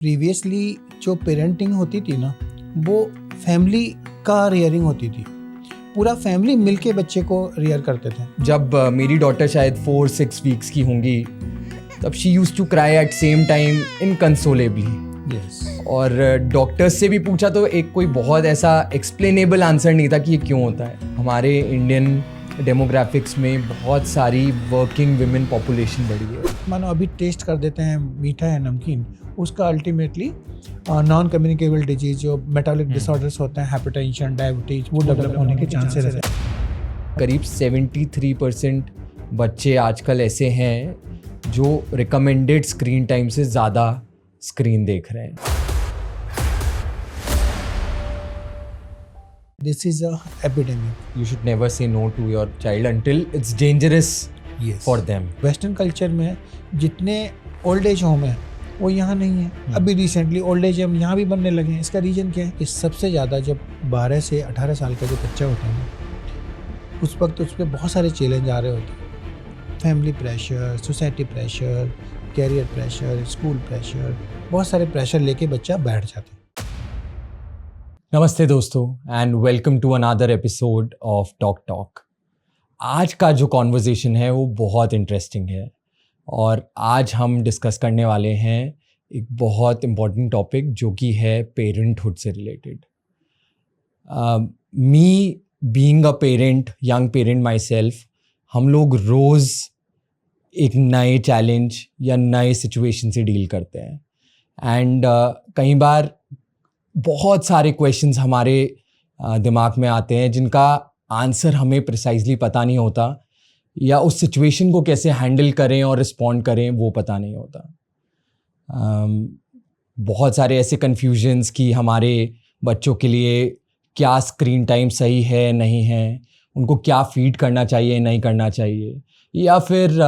Previously जो parenting होती थी ना, वो फैमिली का रियरिंग होती थी। पूरा फैमिली मिलके बच्चे को रियर करते थे। जब मेरी डॉटर शायद 4-6 वीक्स की होंगी तब she used to cry at same time inconsolably. और डॉक्टर्स से भी पूछा तो एक कोई बहुत ऐसा एक्सप्लेनेबल आंसर नहीं था कि ये क्यों होता है। हमारे इंडियन डेमोग्राफिक्स में बहुत सारी वर्किंग विमेन पॉपुलेशन बढ़ी है। मानो अभी टेस्ट कर देते हैं मीठा या नमकीन, उसका अल्टीमेटली नॉन कम्युनिकेबल डिजीज जो मेटाबॉलिक डिसऑर्डर्स होते हैं, हाइपरटेंशन, डायबिटीज, वो डेवलप होने के चांसेस रहते हैं। करीब 73% बच्चे आजकल ऐसे हैं जो रिकमेंडेड स्क्रीन टाइम से ज़्यादा स्क्रीन देख रहे हैं। This is a epidemic. You should never say no to your child until it's dangerous for them. Western culture में जितने ओल्ड एज होम है वो यहाँ नहीं है। अभी रिसेंटली ओल्ड एज होम यहाँ भी बनने लगे हैं। इसका रीज़न क्या है कि सबसे ज़्यादा जब 12 से 18 साल का जो बच्चा होता है उस वक्त उस पर बहुत सारे चैलेंज आ रहे होते हैं। Family pressure, society pressure, career pressure, school pressure, बहुत सारे प्रेशर लेके बच्चा बैठ जाता है। नमस्ते दोस्तों and welcome to another episode of talk talk. आज का जो कॉन्वर्जेसन है वो बहुत इंटरेस्टिंग है और आज हम डिस्कस करने वाले हैं एक बहुत इम्पॉर्टेंट टॉपिक जो कि है पेरेंटहुड से related. Me being a parent, young parent my self, हम लोग रोज़ एक नए चैलेंज या नए सिचुएशन से डील करते हैं एंड कई बार बहुत सारे क्वेश्चंस हमारे दिमाग में आते हैं जिनका आंसर हमें प्रिसाइजली पता नहीं होता या उस सिचुएशन को कैसे हैंडल करें और रिस्पॉन्ड करें वो पता नहीं होता। बहुत सारे ऐसे कन्फ्यूजन्स कि हमारे बच्चों के लिए क्या स्क्रीन टाइम सही है नहीं है, उनको क्या फीड करना चाहिए नहीं करना चाहिए, या फिर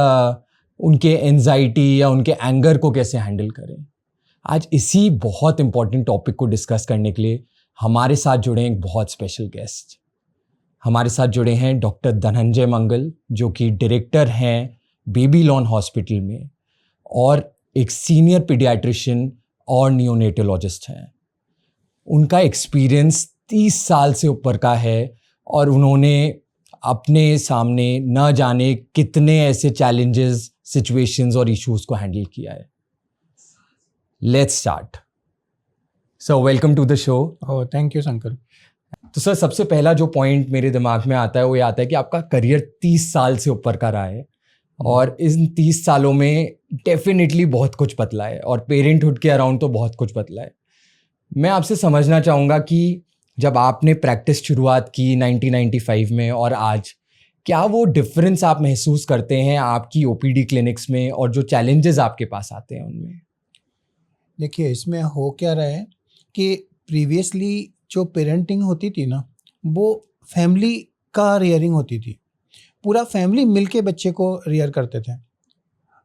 उनके एंजाइटी या उनके एंगर को कैसे हैंडल करें। आज इसी बहुत इम्पॉर्टेंट टॉपिक को डिस्कस करने के लिए हमारे साथ जुड़े हैं एक बहुत स्पेशल गेस्ट। हमारे साथ जुड़े हैं डॉक्टर धनंजय मंगल जो कि डायरेक्टर हैं बेबीलोन हॉस्पिटल में और एक सीनियर पीडियाट्रिशियन और नियोनेटोलॉजिस्ट हैं। उनका एक्सपीरियंस 30 साल से ऊपर का है और उन्होंने अपने सामने न जाने कितने ऐसे चैलेंजेस, सिचुएशंस और इश्यूज को हैंडल किया है। Let's start. So welcome to the show. Oh, thank you, Shankar. तो सर सबसे पहला जो पॉइंट मेरे दिमाग में आता है वो ये आता है कि आपका करियर 30 साल से ऊपर का रहा है और इन 30 सालों में डेफिनेटली बहुत कुछ बदला है और पेरेंटहुड के अराउंड तो बहुत कुछ बदला है। मैं आपसे समझना चाहूँगा कि जब आपने प्रैक्टिस शुरुआत की 1995 में और आज, क्या वो डिफरेंस आप महसूस करते हैं आपकी ओपीडी क्लिनिक्स में और जो चैलेंजेस आपके पास आते हैं उनमें? देखिए, इसमें हो क्या रहा है कि प्रीवियसली जो पेरेंटिंग होती थी ना, वो फैमिली का रियरिंग होती थी। पूरा फैमिली मिलके बच्चे को रियर करते थे।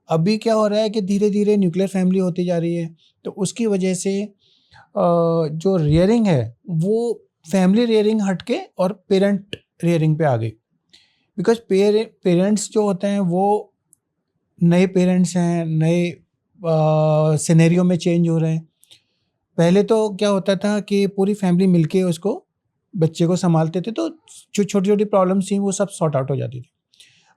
अभी क्या हो रहा है कि धीरे धीरे न्यूक्लियर फैमिली होती जा रही है, तो उसकी वजह से जो रियरिंग है वो फैमिली रियरिंग हट के और पेरेंट रियरिंग पे आ गई। बिकॉज पेरेंट्स जो होते हैं वो नए पेरेंट्स हैं, नए सिनेरियो में चेंज हो रहे हैं। पहले तो क्या होता था कि पूरी फैमिली मिलके उसको, बच्चे को संभालते थे, तो जो छोटी छोटी प्रॉब्लम्स थी वो सब सॉर्ट आउट हो जाती थी।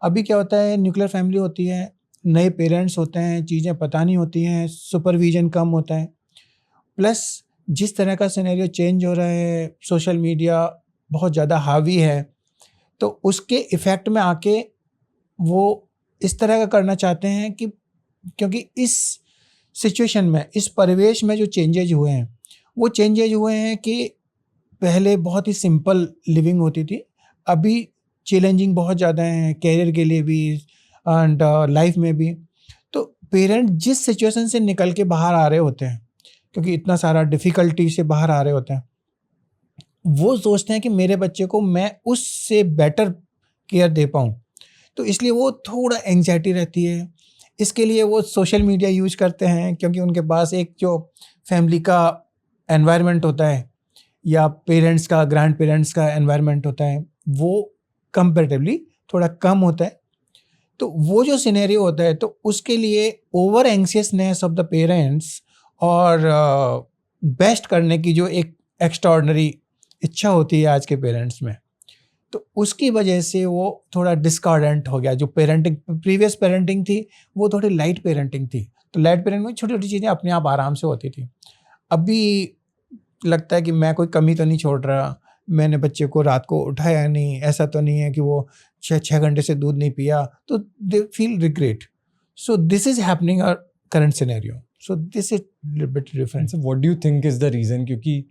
अभी क्या होता है, न्यूक्लियर फैमिली होती है, नए पेरेंट्स होते हैं, चीज़ें पता नहीं होती हैं, सुपरविजन कम होता है, प्लस जिस तरह का सिनेरियो चेंज हो रहा है, सोशल मीडिया बहुत ज़्यादा हावी है, तो उसके इफ़ेक्ट में आके वो इस तरह का करना चाहते हैं कि क्योंकि इस सिचुएशन में, इस परिवेश में जो चेंजेज हुए हैं वो चेंजेज हुए हैं कि पहले बहुत ही सिंपल लिविंग होती थी, अभी चैलेंजिंग बहुत ज़्यादा हैं कैरियर के लिए भी एंड लाइफ में भी। तो पेरेंट जिस सिचुएशन से निकल के बाहर आ रहे होते हैं, क्योंकि इतना सारा डिफ़िकल्टी से बाहर आ रहे होते हैं, वो सोचते हैं कि मेरे बच्चे को मैं उससे बेटर केयर दे पाऊँ, तो इसलिए वो थोड़ा एंग्जाइटी रहती है। इसके लिए वो सोशल मीडिया यूज करते हैं क्योंकि उनके पास एक जो फैमिली का एनवायरनमेंट होता है या पेरेंट्स का, ग्रैंड पेरेंट्स का एनवायरनमेंट होता है, वो कंपैरेटिवली थोड़ा कम होता है। तो वो जो सिनेरियो होता है, तो उसके लिए ओवर एंग्शियसनेस ऑफ द पेरेंट्स और बेस्ट करने की जो एक एक्स्ट्राऑर्डिनरी इच्छा होती है आज के पेरेंट्स में, तो उसकी वजह से वो थोड़ा डिस्कॉर्डेंट हो गया। जो पेरेंटिंग प्रीवियस पेरेंटिंग थी वो थोड़ी लाइट पेरेंटिंग थी, तो लाइट पेरेंटिंग में छोटी छोटी चीज़ें अपने आप आराम से होती थी। अभी लगता है कि मैं कोई कमी तो नहीं छोड़ रहा, मैंने बच्चे को रात को उठाया नहीं, ऐसा तो नहीं है कि वो 6 घंटे से दूध नहीं पिया, तो they feel regret. So this is happening a current scenario, so this is bit different. So what do you think is the reason? क्योंकि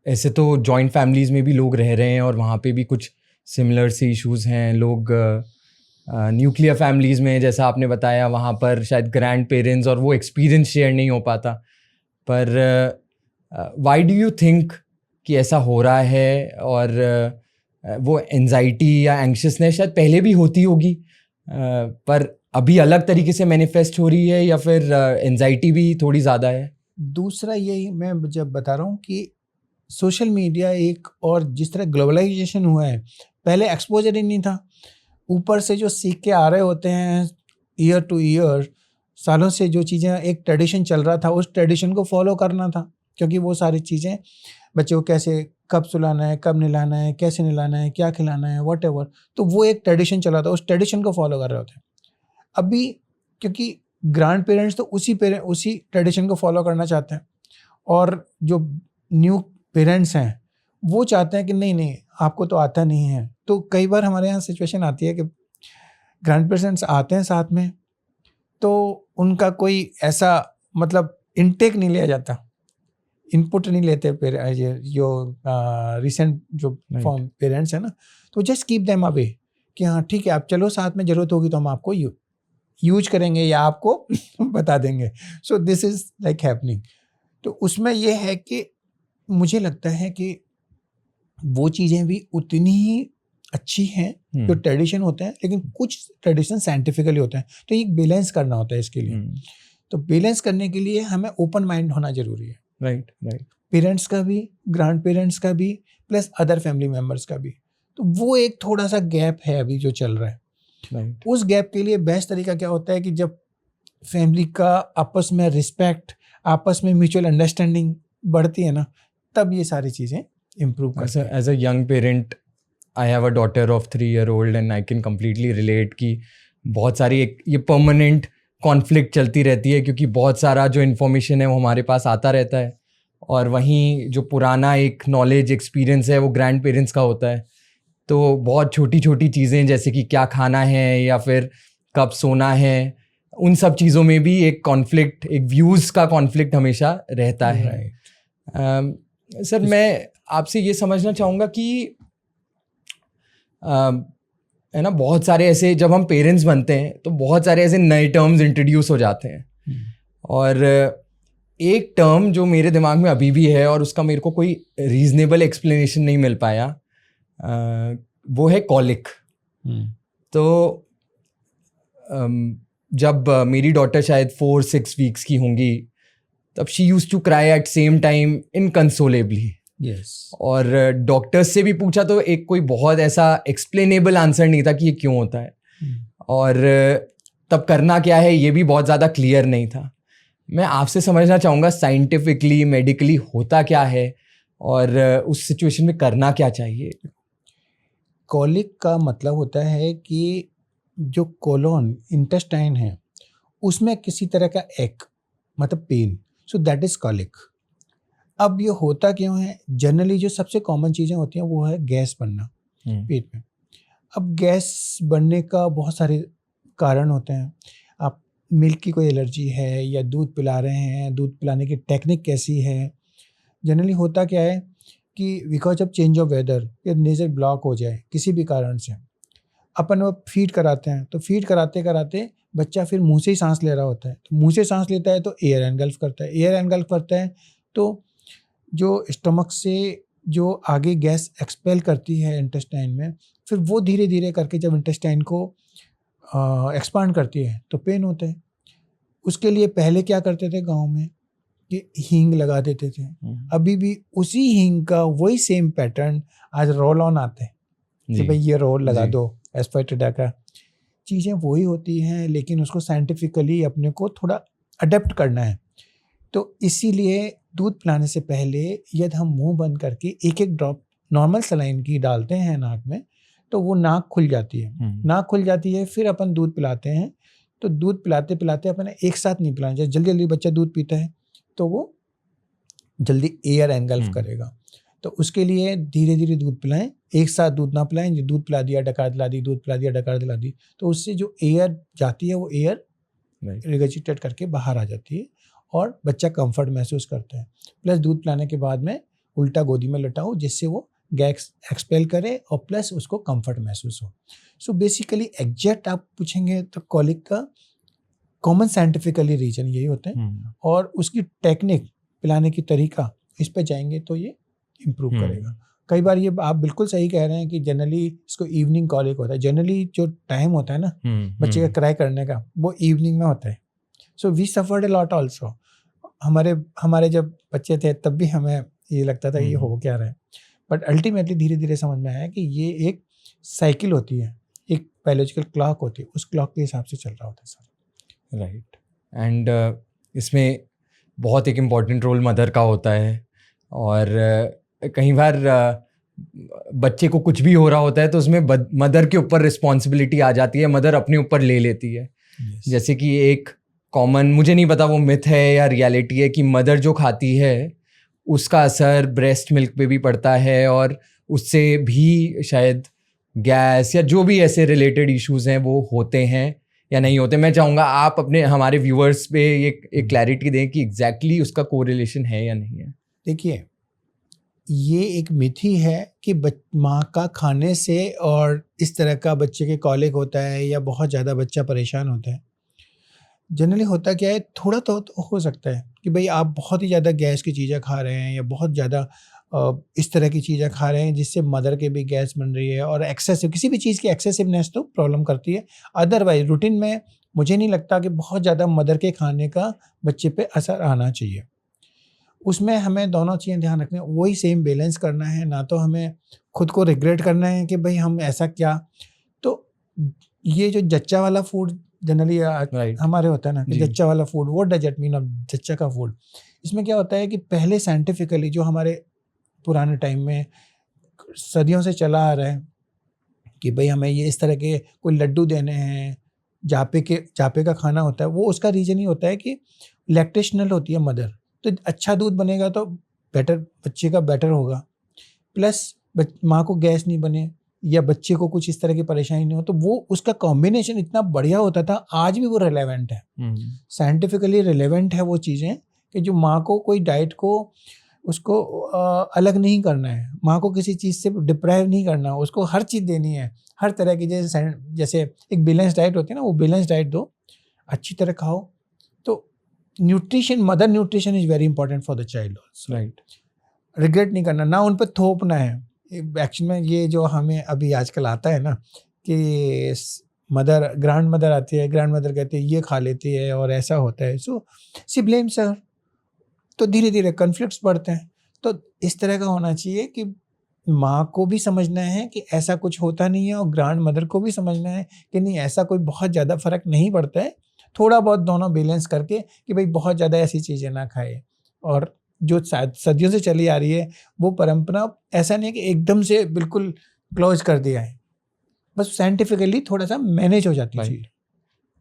ऐसे तो जॉइंट फैमिलीज में भी लोग रह रहे हैं और वहाँ पे भी कुछ सिमिलर से इश्यूज हैं। लोग न्यूक्लियर फैमिलीज में, जैसा आपने बताया, वहाँ पर शायद ग्रैंड पेरेंट्स और वो एक्सपीरियंस शेयर नहीं हो पाता। पर व्हाई डू यू थिंक कि ऐसा हो रहा है? और वो एंजाइटी या एंग्शियसनेस शायद पहले भी होती होगी, पर अभी अलग तरीके से मैनिफेस्ट हो रही है, या फिर एंजाइटी भी थोड़ी ज़्यादा है? दूसरा यही मैं जब बता रहा हूँ कि सोशल मीडिया एक, और जिस तरह ग्लोबलाइजेशन हुआ है, पहले एक्सपोजर ही नहीं था, ऊपर से जो सीख के आ रहे होते हैं ईयर टू ईयर, सालों से जो चीज़ें एक ट्रेडिशन चल रहा था, उस ट्रेडिशन को फॉलो करना था, क्योंकि वो सारी चीज़ें बच्चे को कैसे कब सुलाना है, कब नहलाना है, कैसे नहलाना है, क्या खिलाना है, वट एवर, तो वो एक ट्रेडिशन चला था, उस ट्रेडिशन को फॉलो कर रहे होते हैं। अभी क्योंकि ग्रैंड पेरेंट्स तो उसी ट्रेडिशन को फॉलो करना चाहते हैं, और जो न्यू पेरेंट्स हैं वो चाहते हैं कि नहीं आपको तो आता नहीं है। तो कई बार हमारे यहाँ सिचुएशन आती है कि ग्रैंड पेरेंट्स आते हैं साथ में, तो उनका कोई ऐसा मतलब इनटेक नहीं लिया जाता, इनपुट नहीं लेते जो रिसेंट जो फॉर्म पेरेंट्स हैं ना, तो जस्ट कीप देम अवे कि हाँ ठीक है आप चलो साथ में, ज़रूरत होगी तो हम आपको यूज करेंगे या आपको बता देंगे। सो दिस इज लाइक हैपनिंग। तो उसमें यह है कि मुझे लगता है कि वो चीज़ें भी उतनी ही अच्छी हैं जो ट्रेडिशन होते हैं, लेकिन कुछ ट्रेडिशन साइंटिफिकली होते हैं, तो एक बैलेंस करना होता है इसके लिए। तो बैलेंस करने के लिए हमें ओपन माइंड होना जरूरी है, राइट। पेरेंट्स का भी, ग्रैंड पेरेंट्स का भी, प्लस अदर फैमिली मेम्बर्स का भी। तो वो एक थोड़ा सा गैप है अभी जो चल रहा है। उस गैप के लिए बेस्ट तरीका क्या होता है कि जब फैमिली का आपस में रिस्पेक्ट, आपस में म्यूचुअल अंडरस्टैंडिंग बढ़ती है ना, तब ये सारी चीज़ें इम्प्रूव करती हैं। As a young parent, I have a daughter of 3 year old and I can completely relate कि बहुत सारी ये परमानेंट कॉन्फ्लिक्ट चलती रहती है, क्योंकि बहुत सारा जो इन्फॉर्मेशन है वो हमारे पास आता रहता है, और वहीं जो पुराना एक नॉलेज एक्सपीरियंस है वो ग्रैंड पेरेंट्स का होता है। तो बहुत छोटी छोटी चीज़ें जैसे कि क्या खाना है या फिर कब सोना है, उन सब चीज़ों में भी एक कॉन्फ्लिक्ट, एक व्यूज़ का कॉन्फ्लिक्ट हमेशा रहता है। सर, मैं आपसे ये समझना चाहूँगा कि है ना, बहुत सारे ऐसे, जब हम पेरेंट्स बनते हैं तो बहुत सारे ऐसे नए टर्म्स इंट्रोड्यूस हो जाते हैं, और एक टर्म जो मेरे दिमाग में अभी भी है और उसका मेरे को कोई रीजनेबल एक्सप्लेनेशन नहीं मिल पाया, वो है कॉलिक। तो जब मेरी डॉटर शायद 4-6 वीक्स की होंगी, तब she used to cry at same time inconsolably. और डॉक्टर्स से भी पूछा तो एक कोई बहुत ऐसा एक्सप्लेनेबल आंसर नहीं था कि ये क्यों होता है, और तब करना क्या है ये भी बहुत ज़्यादा क्लियर नहीं था। मैं आपसे समझना चाहूँगा साइंटिफिकली, मेडिकली होता क्या है, और उस सिचुएशन में करना क्या चाहिए। कॉलिक का मतलब होता है कि जो कोलोन, इंटेस्टाइन है, उसमें किसी तरह का एक मतलब pain, so that is colic. अब ये होता क्यों है? जनरली जो सबसे कॉमन चीज़ें होती हैं वो है गैस बनना पेट में। अब गैस बनने का बहुत सारे कारण होते हैं। आप मिल्क की कोई एलर्जी है या दूध पिला रहे हैं, दूध पिलाने की टेक्निक कैसी है। जनरली होता क्या है कि because of change of weather या नेजल ब्लॉक हो जाए किसी भी कारण से, अपन वो फीड कराते हैं, तो फीड कराते कराते बच्चा फिर मुंह से ही सांस ले रहा होता है, तो मुंह से सांस लेता है तो एयर एनगल्फ करता है, एयर एनगल्फ करता है तो जो स्टमक से जो आगे गैस एक्सपेल करती है इंटेस्टाइन में, फिर वो धीरे धीरे करके जब इंटेस्टाइन को एक्सपांड करती है तो पेन होता है। उसके लिए पहले क्या करते थे गांव में कि हींग लगा देते थे। अभी भी उसी हींग का वही सेम पैटर्न आज रोल ऑन आते हैं कि भाई ये रोल लगा दो, एस्पेक्टेडा का। चीज़ें वही होती हैं, लेकिन उसको साइंटिफिकली अपने को थोड़ा अडेप्ट करना है। तो इसीलिए दूध पिलाने से पहले यदि हम मुंह बंद करके एक एक ड्रॉप नॉर्मल सलाइन की डालते हैं नाक में, तो वो नाक खुल जाती है। नाक खुल जाती है, फिर अपन दूध पिलाते हैं। तो दूध पिलाते पिलाते अपन एक साथ नहीं पिलाना चाहिए। जल्दी जल्दी बच्चा दूध पीता है तो वो जल्दी एयर एंगल्फ करेगा। तो उसके लिए धीरे धीरे दूध पिलाएं, एक साथ दूध ना पिलाएं। जो दूध पिला दिया डकार दिला दी, दूध पिला दिया डकार दिला दी, तो उससे जो एयर जाती है वो एयर रिगर्जिटेट करके बाहर आ जाती है और बच्चा कंफर्ट महसूस करता है। प्लस दूध पिलाने के बाद में उल्टा गोदी में लटाओ, जिससे वो गैस एक्सपेल करे और प्लस उसको कंफर्ट महसूस हो। सो बेसिकली एग्जैक्ट आप पूछेंगे तो कॉलिक का कॉमन साइंटिफिकली रीजन यही होते हैं, और उसकी टेक्निक पिलाने की तरीका इस पे जाएंगे तो ये इम्प्रूव करेगा। कई बार ये आप बिल्कुल सही कह रहे हैं कि जनरली इसको इवनिंग कॉलिक होता है। जनरली जो टाइम होता है ना बच्चे का क्राई करने का, वो इवनिंग में होता है। So we suffered a lot also. हमारे जब बच्चे थे तब भी हमें ये लगता था ये हो क्या रहा है, बट अल्टीमेटली धीरे धीरे समझ में आया कि ये एक साइकिल होती है, एक बायोलॉजिकल क्लॉक होती है, उस क्लॉक के हिसाब से चल रहा होता है सर। राइट। एंड इसमें बहुत एक इम्पॉर्टेंट रोल मदर का होता है, और कई बार बच्चे को कुछ भी हो रहा होता है तो उसमें मदर के ऊपर रिस्पॉन्सिबिलिटी आ जाती है, मदर अपने ऊपर ले लेती है। जैसे कि एक कॉमन, मुझे नहीं पता वो मिथ है या रियलिटी है, कि मदर जो खाती है उसका असर ब्रेस्ट मिल्क पे भी पड़ता है, और उससे भी शायद गैस या जो भी ऐसे रिलेटेड इश्यूज हैं वो होते हैं या नहीं होते। मैं चाहूँगा आप अपने हमारे व्यूअर्स पे एक क्लैरिटी दें कि एग्जैक्टली उसका कोरिलेशन है या नहीं है। देखिए, ये एक मिथ ही है कि माँ का खाने से और इस तरह का बच्चे के कॉलिक होता है या बहुत ज़्यादा बच्चा परेशान होता है। जनरली होता क्या है, थोड़ा तो हो सकता है कि भाई आप बहुत ही ज़्यादा गैस की चीज़ें खा रहे हैं या बहुत ज़्यादा इस तरह की चीज़ें खा रहे हैं जिससे मदर के भी गैस बन रही है, और एक्सेसिव किसी भी चीज़ की एक्सेसिवनेस तो प्रॉब्लम करती है। अदरवाइज रूटीन में मुझे नहीं लगता कि बहुत ज़्यादा मदर के खाने का बच्चे पे असर आना चाहिए। उसमें हमें दोनों चीज़ें ध्यान रखनी है, वही सेम बैलेंस करना है। ना तो हमें खुद को रिग्रेट करना है कि भाई हम ऐसा क्या। तो ये जो जच्चा वाला फूड जनरली हमारे होता है ना कि जच्चा वाला food, what does it mean of जच्चा का फूड। इसमें क्या होता है कि पहले साइंटिफिकली जो हमारे पुराने टाइम में सदियों से चला आ रहा है कि भाई हमें ये इस तरह के कोई लड्डू देने हैं, जापे का खाना होता है, वो उसका रीजन ही होता है कि लैक्टेशनल होती है मदर, तो अच्छा दूध बनेगा तो बेटर, बच्चे का बेटर होगा, प्लस माँ को गैस नहीं बने या बच्चे को कुछ इस तरह की परेशानी नहीं हो, तो वो उसका कॉम्बिनेशन इतना बढ़िया होता था। आज भी वो रिलेवेंट है, साइंटिफिकली रिलेवेंट है वो चीज़ें, कि जो माँ को कोई डाइट को उसको अलग नहीं करना है, माँ को किसी चीज़ से डिप्राइव नहीं करना, उसको हर चीज़ देनी है, हर तरह की। जैसे एक बैलेंस डाइट होती है ना, वो बैलेंस डाइट दो, अच्छी तरह खाओ। तो nutrition, mother nutrition is very important for the child also. Right. Regret नहीं करना, ना उन पर थोपना है। एक्चुअल में ये जो हमें अभी आजकल आता है ना कि मदर, ग्रैंड मदर आती है, ग्रैंड मदर कहती है ये खा लेती है और ऐसा होता है, सो सी ब्लेम सर। तो धीरे धीरे कन्फ्लिक्ट्स बढ़ते हैं। तो इस तरह का होना चाहिए कि माँ को भी समझना है कि ऐसा कुछ होता नहीं है, और ग्रैंड मदर को भी समझना है कि नहीं, ऐसा कोई बहुत ज़्यादा फर्क नहीं पड़ता है, थोड़ा बहुत दोनों बैलेंस करके, कि भाई बहुत ज़्यादा ऐसी चीज़ें ना खाए। और जो सदियों से चली आ रही है वो परंपरा, ऐसा नहीं है कि एकदम से बिल्कुल क्लोज कर दिया है, बस साइंटिफिकली थोड़ा सा मैनेज हो जाती है।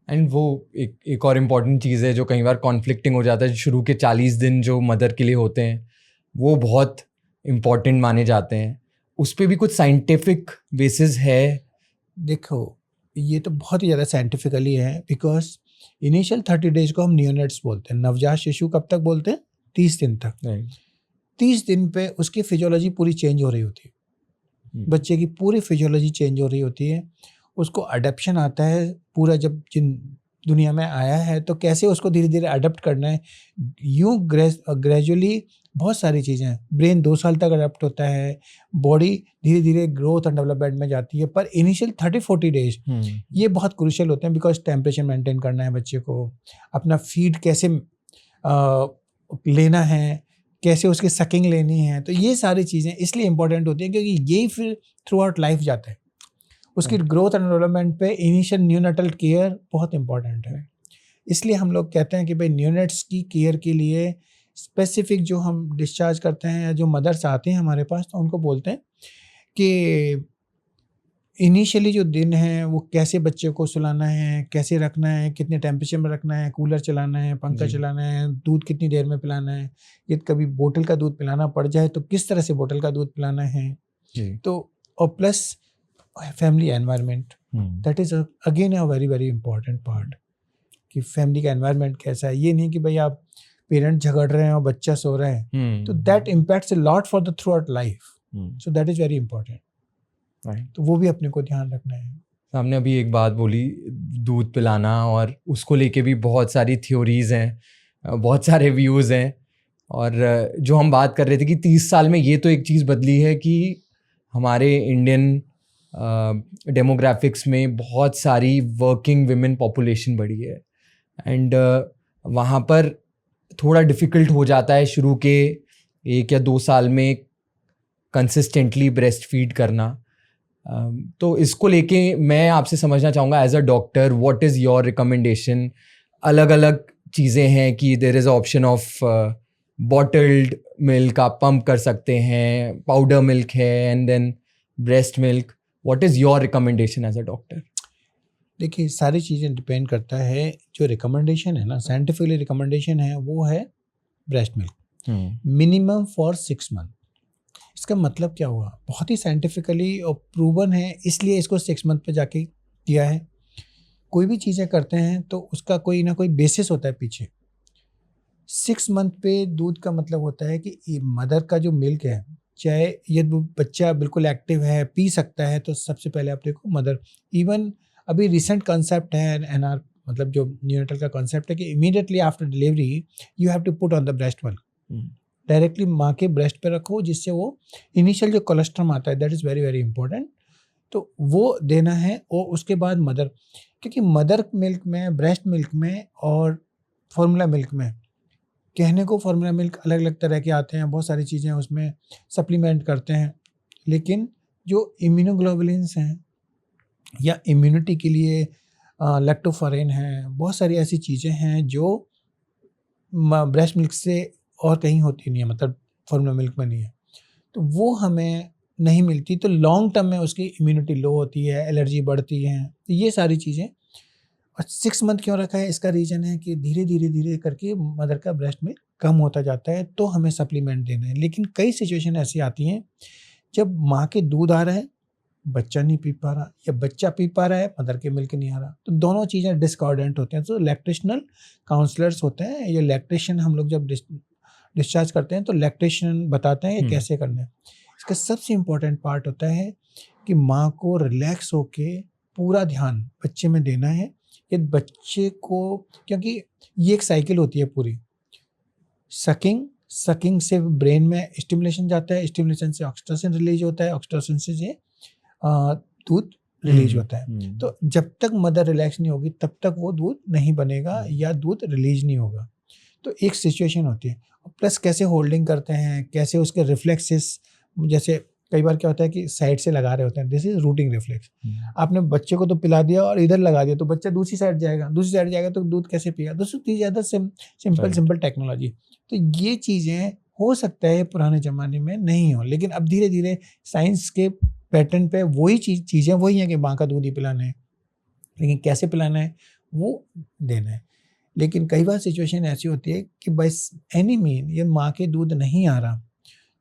एंड वो एक और इम्पॉर्टेंट चीज़ है जो कई बार कॉन्फ्लिक्टिंग हो जाता है, शुरू के 40 दिन जो मदर के लिए होते हैं वो बहुत इम्पॉर्टेंट माने जाते हैं। उस पर भी कुछ साइंटिफिक बेसिस है? देखो, ये तो बहुत ही ज़्यादा साइंटिफिकली है, बिकॉज इनिशियल 30 डेज को हम नियोनेट्स बोलते हैं। नवजात शिशु कब तक बोलते हैं? 30 दिन तक। 30 दिन पे उसकी फिजियोलॉजी पूरी चेंज हो रही होती है, बच्चे की पूरी फिजियोलॉजी चेंज हो रही होती है, उसको अडेप्शन आता है पूरा। जब जिन दुनिया में आया है तो कैसे उसको धीरे धीरे अडेप्ट करना है, यूँ ग्रेजुअली बहुत सारी चीज़ें हैं। ब्रेन 2 साल तक अडेप्ट होता है, बॉडी धीरे धीरे ग्रोथ और डेवलपमेंट में जाती है, पर इनिशियल 30-40 डेज ये बहुत क्रूशियल होते हैं, बिकॉज टेम्परेचर मेंटेन करना है बच्चे को, अपना फीड कैसे लेना है, कैसे उसकी सकिंग लेनी है, तो ये सारी चीज़ें इसलिए इंपॉर्टेंट होती हैं क्योंकि यही फिर थ्रू आउट लाइफ जाता है। उसकी ग्रोथ एंड डेवलपमेंट पे इनिशियल न्यूनेटल केयर बहुत इंपॉर्टेंट है। इसलिए हम लोग कहते हैं कि भाई न्यूनेट्स की केयर के लिए स्पेसिफिक जो हम डिस्चार्ज करते हैं या जो मदर्स आते हैं हमारे पास, तो उनको बोलते हैं कि इनिशियली जो दिन है वो कैसे बच्चे को सुलाना है, कैसे रखना है, कितने टेम्परेचर में रखना है, कूलर चलाना है, पंखा जी। चलाना है, दूध कितनी देर में पिलाना है, यदि कभी बोतल का दूध पिलाना पड़ जाए तो किस तरह से बोतल का दूध पिलाना है। जी। तो और plus family environment, hmm, that is again a very very important part कि फैमिली का एनवायरनमेंट कैसा है। ये नहीं कि भाई आप पेरेंट झगड़ रहे हैं और बच्चा सो रहा है, तो that impacts a lot for the through out life, so that is very important. Right. तो वो भी अपने को ध्यान रखना है। आपने अभी एक बात बोली, दूध पिलाना, और उसको लेके भी बहुत सारी थ्योरीज हैं, बहुत सारे व्यूज़ हैं। और जो हम बात कर रहे थे कि 30 साल में ये तो एक चीज़ बदली है कि हमारे इंडियन डेमोग्राफिक्स में बहुत सारी वर्किंग विमेन पॉपुलेशन बढ़ी है, एंड वहाँ पर थोड़ा डिफ़िकल्ट हो जाता है शुरू के 1 या 2 साल में कंसिस्टेंटली ब्रेस्ट फीड करना। तो इसको लेके मैं आपसे समझना चाहूँगा as a doctor, what is your recommendation? अलग अलग चीज़ें हैं कि there is option of bottled milk, आप पंप कर सकते हैं, पाउडर मिल्क है, and then breast milk. What is your recommendation as a doctor? देखिए, सारी चीज़ें डिपेंड करता है, जो रिकमेंडेशन है ना, साइंटिफिकली रिकमेंडेशन है वो है breast milk minimum for 6 month. इसका मतलब क्या हुआ, बहुत ही साइंटिफिकली और प्रूवन है, इसलिए इसको 6 मंथ पे जाके किया है। कोई भी चीज़ें करते हैं तो उसका कोई ना कोई बेसिस होता है पीछे। 6 मंथ पे दूध का मतलब होता है कि मदर का जो मिल्क है, चाहे ये बच्चा बिल्कुल एक्टिव है, पी सकता है, तो सबसे पहले आप देखो मदर। इवन अभी रिसेंट कॉन्सेप्ट है एनआर, मतलब जो न्यूनेटल का कॉन्सेप्ट है कि immediately after delivery you have to put on the breast milk, directly माँ के ब्रेस्ट पे रखो, जिससे वो इनिशियल जो कोलेस्ट्रॉम आता है, that is very very important, तो वो देना है। और उसके बाद मदर, क्योंकि मदर मिल्क में, ब्रेस्ट मिल्क में और फॉर्मूला मिल्क में, कहने को फॉर्मूला मिल्क अलग अलग तरह के आते हैं, बहुत सारी चीज़ें उसमें सप्लीमेंट करते हैं, लेकिन जो इम्यूनोग्लोबुलिन्स हैं या इम्यूनिटी के लिए लैक्टोफरेन है, बहुत सारी ऐसी चीज़ें हैं जो ब्रेस्ट मिल्क से और कहीं होती नहीं है, मतलब फॉर्मूला मिल्क में नहीं है, तो वो हमें नहीं मिलती, तो लॉन्ग टर्म में उसकी इम्यूनिटी लो होती है, एलर्जी बढ़ती है, तो ये सारी चीज़ें। और 6 मंथ क्यों रखा है, इसका रीज़न है कि धीरे धीरे धीरे करके मदर का ब्रेस्ट मिल्क कम होता जाता है, तो हमें सप्लीमेंट देना है। लेकिन कई सिचुएशन ऐसी आती हैं जब माँ के दूध आ रहा है, बच्चा नहीं पी पा रहा, या बच्चा पी पा रहा है, मदर के मिल्क नहीं आ रहा, तो दोनों चीज़ें डिस्कॉर्डेंट होते हैं। तो लैक्टेशनल काउंसलर्स होते हैं, ये लैक्टेशन हम लोग जब डिस्चार्ज करते हैं तो लैक्टेशन बताते हैं कि कैसे करना है। इसका सबसे इम्पोर्टेंट पार्ट होता है कि माँ को रिलैक्स होके पूरा ध्यान बच्चे में देना है, कि बच्चे को, क्योंकि ये एक साइकिल होती है पूरी, सकिंग से ब्रेन में स्टिमुलेशन जाता है, स्टिमुलेशन से ऑक्सीटोसिन रिलीज होता है, ऑक्सीटोसिन से ये दूध रिलीज होता है। तो जब तक मदर रिलैक्स नहीं होगी तब तक वो दूध नहीं बनेगा या दूध रिलीज नहीं होगा। तो एक सिचुएशन होती है, प्लस कैसे होल्डिंग करते हैं, कैसे उसके रिफ्लेक्सेस, जैसे कई बार क्या होता है कि साइड से लगा रहे होते हैं, दिस इज रूटिंग रिफ्लेक्स। आपने बच्चे को तो पिला दिया और इधर लगा दिया, तो बच्चा दूसरी साइड जाएगा तो दूध कैसे पिएगा। दोस्तों ज़्यादा सिंपल टेक्नोलॉजी। तो ये चीज़ें हो सकता है पुराने ज़माने में नहीं हो, लेकिन अब धीरे धीरे साइंस के पैटर्न पे वही चीज़ें वही हैं कि माँ का दूध ही पिलाना है, लेकिन कैसे पिलाना है वो देना है। लेकिन कई बार सिचुएशन ऐसी होती है कि बस एनी मीन ये माँ के दूध नहीं आ रहा,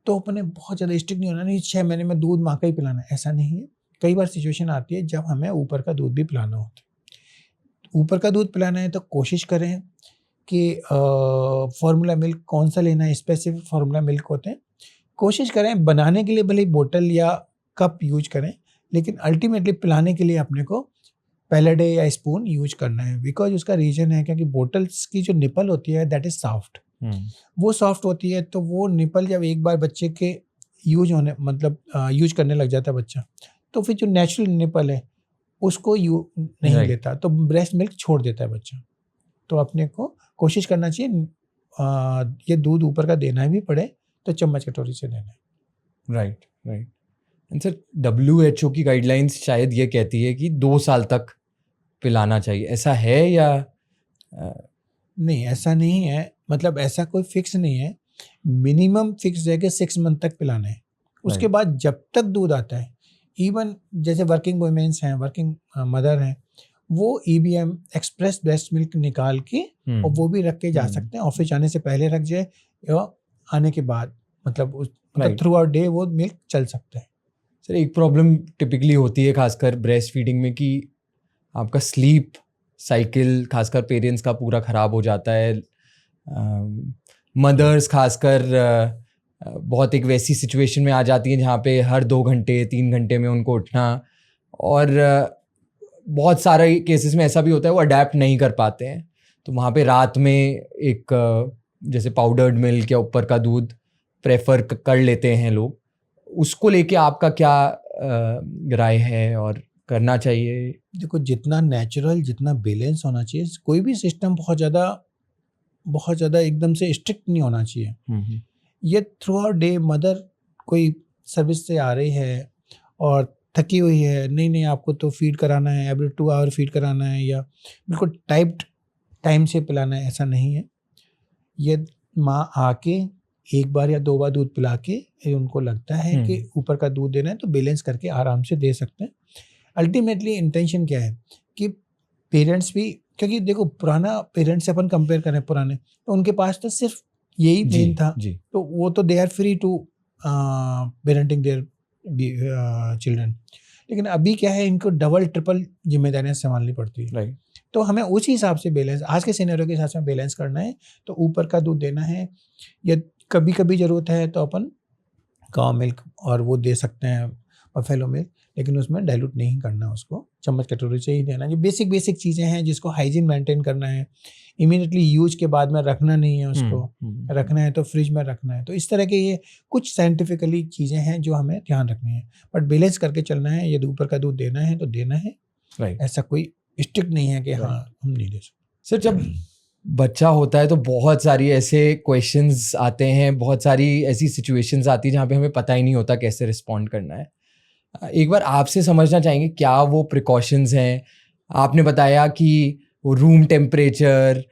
तो अपने बहुत ज़्यादा स्ट्रिक्ट नहीं होना, नहीं 6 महीने में दूध माँ का ही पिलाना है, ऐसा नहीं है। कई बार सिचुएशन आती है जब हमें ऊपर का दूध भी पिलाना होता है। ऊपर का दूध पिलाना है तो कोशिश करें कि फार्मूला मिल्क कौन सा लेना है, स्पेसिफिक फार्मूला मिल्क होते हैं, कोशिश करें बनाने के लिए भले बोतल या कप यूज करें, लेकिन अल्टीमेटली पिलाने के लिए अपने को पैलेट या स्पून यूज करना है। बिकॉज उसका रीज़न है क्योंकि बोटल्स की जो निपल होती है दैट इज़ सॉफ्ट, वो सॉफ्ट होती है, तो वो निपल जब एक बार बच्चे के यूज होने, मतलब यूज करने लग जाता है बच्चा, तो फिर जो नेचुरल निपल है उसको नहीं Right. लेता, तो ब्रेस्ट मिल्क छोड़ देता है बच्चा। तो अपने को कोशिश करना चाहिए ये दूध ऊपर का देना भी पड़े तो चम्मच कटोरी से देना है। Right, right. And sir, WHO की गाइडलाइंस शायद ये कहती है कि 2 साल तक पिलाना चाहिए, ऐसा है या? नहीं, ऐसा नहीं है, मतलब ऐसा कोई फिक्स नहीं है। मिनिमम फिक्स है कि 6 मंथ तक पिलाना है। उसके Right. बाद जब तक दूध आता है, इवन जैसे वर्किंग वुमेन्स हैं, वर्किंग मदर हैं, वो ईबीएम एक्सप्रेस ब्रेस्ट मिल्क निकाल के और वो भी रख के जा सकते हैं। ऑफिस जाने से पहले रख जाए या आने के बाद, मतलब Right. थ्रू आउट डे वो मिल्क चल सकता है। सर एक प्रॉब्लम टिपिकली होती है खासकर ब्रेस्ट फीडिंग में कि आपका स्लीप साइकिल खासकर पेरेंट्स का पूरा ख़राब हो जाता है। मदर्स खासकर बहुत एक वैसी सिचुएशन में आ जाती हैं जहाँ पे हर 2 घंटे 3 घंटे में उनको उठना, और बहुत सारे केसेस में ऐसा भी होता है वो अडेप्ट नहीं कर पाते हैं, तो वहाँ पे रात में एक जैसे पाउडर्ड मिल्क या ऊपर का दूध प्रेफर कर लेते हैं लोग। उसको लेके आपका क्या राय है और करना चाहिए? देखो, जितना नेचुरल, जितना बैलेंस होना चाहिए, कोई भी सिस्टम बहुत ज़्यादा एकदम से स्ट्रिक्ट नहीं होना चाहिए। ये थ्रू आउट डे मदर कोई सर्विस से आ रही है और थकी हुई है, नहीं आपको तो फीड कराना है, एवरी 2 आवर फीड कराना है या बिल्कुल टाइम से पिलाना है, ऐसा नहीं है। ये माँ आके 1 बार या 2 बार दूध पिला के उनको लगता है कि ऊपर का दूध देना है तो बैलेंस करके आराम से दे सकते हैं। अल्टीमेटली इंटेंशन क्या है कि पेरेंट्स भी, क्योंकि देखो पुराना पेरेंट्स से अपन कंपेयर करें पुराने, तो उनके पास तो सिर्फ यही मेन था, तो वो तो they are free to parenting their children. लेकिन अभी क्या है, इनको डबल ट्रिपल जिम्मेदारियां संभालनी पड़ती है। राइट। तो हमें उसी हिसाब से बैलेंस, आज के सिनेरियो के हिसाब से बैलेंस करना है। तो ऊपर का दूध देना है या कभी कभी ज़रूरत है तो अपन काउ मिल्क और वो दे सकते हैं, बफेलो मिल्क, लेकिन उसमें डाइल्यूट नहीं करना, उसको चम्मच कटोरी से ही देना। ये बेसिक चीज़ें हैं जिसको हाइजीन मेंटेन करना है। इमीडिएटली यूज के बाद में रखना नहीं है उसको, रखना है तो फ्रिज में रखना है। तो इस तरह के ये कुछ साइंटिफिकली चीज़ें हैं जो हमें ध्यान रखनी है, बट बैलेंस करके चलना है। यदि ऊपर का दूध देना है तो देना है। राइट। ऐसा कोई स्ट्रिक्ट नहीं है कि हाँ हम नहीं दे सकते। सर जब बच्चा होता है तो बहुत सारी ऐसे क्वेश्चंस आते हैं, बहुत सारी ऐसी सिचुएशंस आती है जहाँ पे हमें पता ही नहीं होता कैसे रिस्पॉन्ड करना है। एक बार आपसे समझना चाहेंगे क्या वो प्रिकॉशंस हैं। आपने बताया कि वो रूम टेम्परेचर,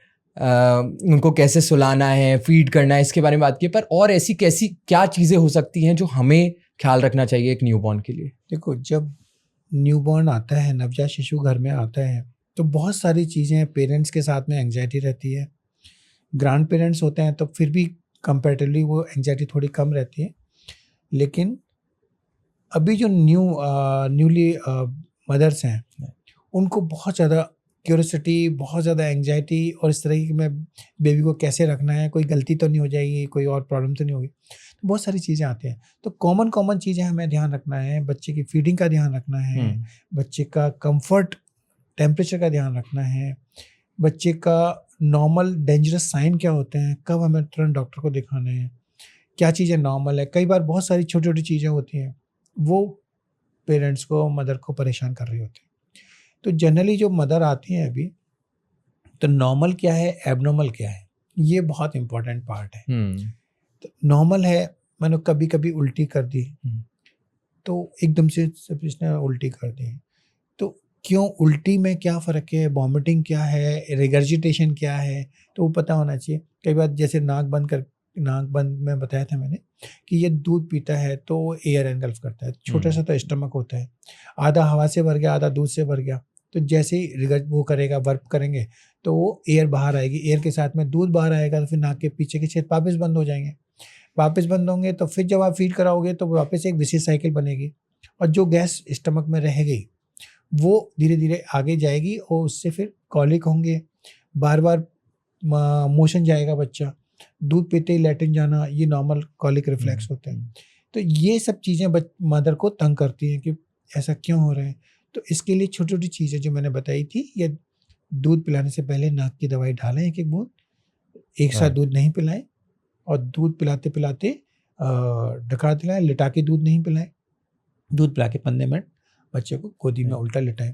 उनको कैसे सुलाना है, फीड करना है, इसके बारे में बात की, पर और ऐसी कैसी क्या चीज़ें हो सकती हैं जो हमें ख्याल रखना चाहिए एक न्यूबॉर्न के लिए? देखो, जब न्यूबॉर्न आता है, नवजात शिशु घर में आता है, तो बहुत सारी चीज़ें, पेरेंट्स के साथ में एंग्जाइटी रहती है। ग्रैंड पेरेंट्स होते हैं तो फिर भी कंपैरेटिवली वो एंग्जाइटी थोड़ी कम रहती है। लेकिन अभी जो न्यूली मदर्स हैं, उनको बहुत ज़्यादा क्यूरियोसिटी, बहुत ज़्यादा एंग्जाइटी, और इस तरह की मैं बेबी को कैसे रखना है, कोई गलती तो नहीं हो जाएगी, कोई और प्रॉब्लम तो नहीं होगी। तो बहुत सारी चीज़ें आती हैं। तो कॉमन चीज़ें हमें ध्यान रखना है। बच्चे की फीडिंग का ध्यान रखना है, बच्चे का कंफर्ट टेम्परेचर का ध्यान रखना है, बच्चे का नॉर्मल डेंजरस साइन क्या होते हैं, कब हमें तुरंत डॉक्टर को दिखाना है, क्या चीज़ें नॉर्मल है। कई बार बहुत सारी छोटी चीज़ें होती हैं, वो पेरेंट्स को, मदर को परेशान कर रही होती है। तो जनरली जो मदर आती हैं अभी, तो नॉर्मल क्या है, एबनॉर्मल क्या है, ये बहुत इंपॉर्टेंट पार्ट है। तो नॉर्मल है, मैंने कभी कभी उल्टी कर दी, तो एकदम से सब इसने उल्टी कर दी, तो क्यों, उल्टी में क्या फ़र्क है, वॉमिटिंग क्या है, रिगर्जिटेशन क्या है, तो वो पता होना चाहिए। कई बार जैसे नाक बंद में बताया था मैंने कि ये दूध पीता है तो एयर एनगल्फ करता है, छोटा सा तो स्टमक होता है, आधा हवा से भर गया, आधा दूध से भर गया। तो जैसे ही वो करेगा, वर्क करेंगे, तो वो एयर बाहर आएगी, एयर के साथ में दूध बाहर आएगा, तो फिर नाक के पीछे के छेद वापस बंद हो जाएंगे। वापस बंद होंगे तो फिर जब आप फीड कराओगे तो वापस एक विशेष साइकिल बनेगी, और जो गैस स्टमक में रहेगी वो धीरे धीरे आगे जाएगी, और उससे फिर कॉलिक होंगे, बार बार मोशन जाएगा बच्चा, दूध पीते ही लैट्रिन जाना, ये नॉर्मल कॉलिक रिफ्लेक्स होते हैं। तो ये सब चीज़ें मदर को तंग करती हैं कि ऐसा क्यों हो रहा है। तो इसके लिए छोटी चीज़ें जो मैंने बताई थी, ये दूध पिलाने से पहले नाक की दवाई डालें, एक बूंद, एक साथ दूध नहीं पिलाएं, और दूध पिलाते पिलाते ढका दिलाएं, लिटा के दूध नहीं पिलाएं, दूध पिला के 15 मिनट बच्चे को गोदी में उल्टा लिटाएं।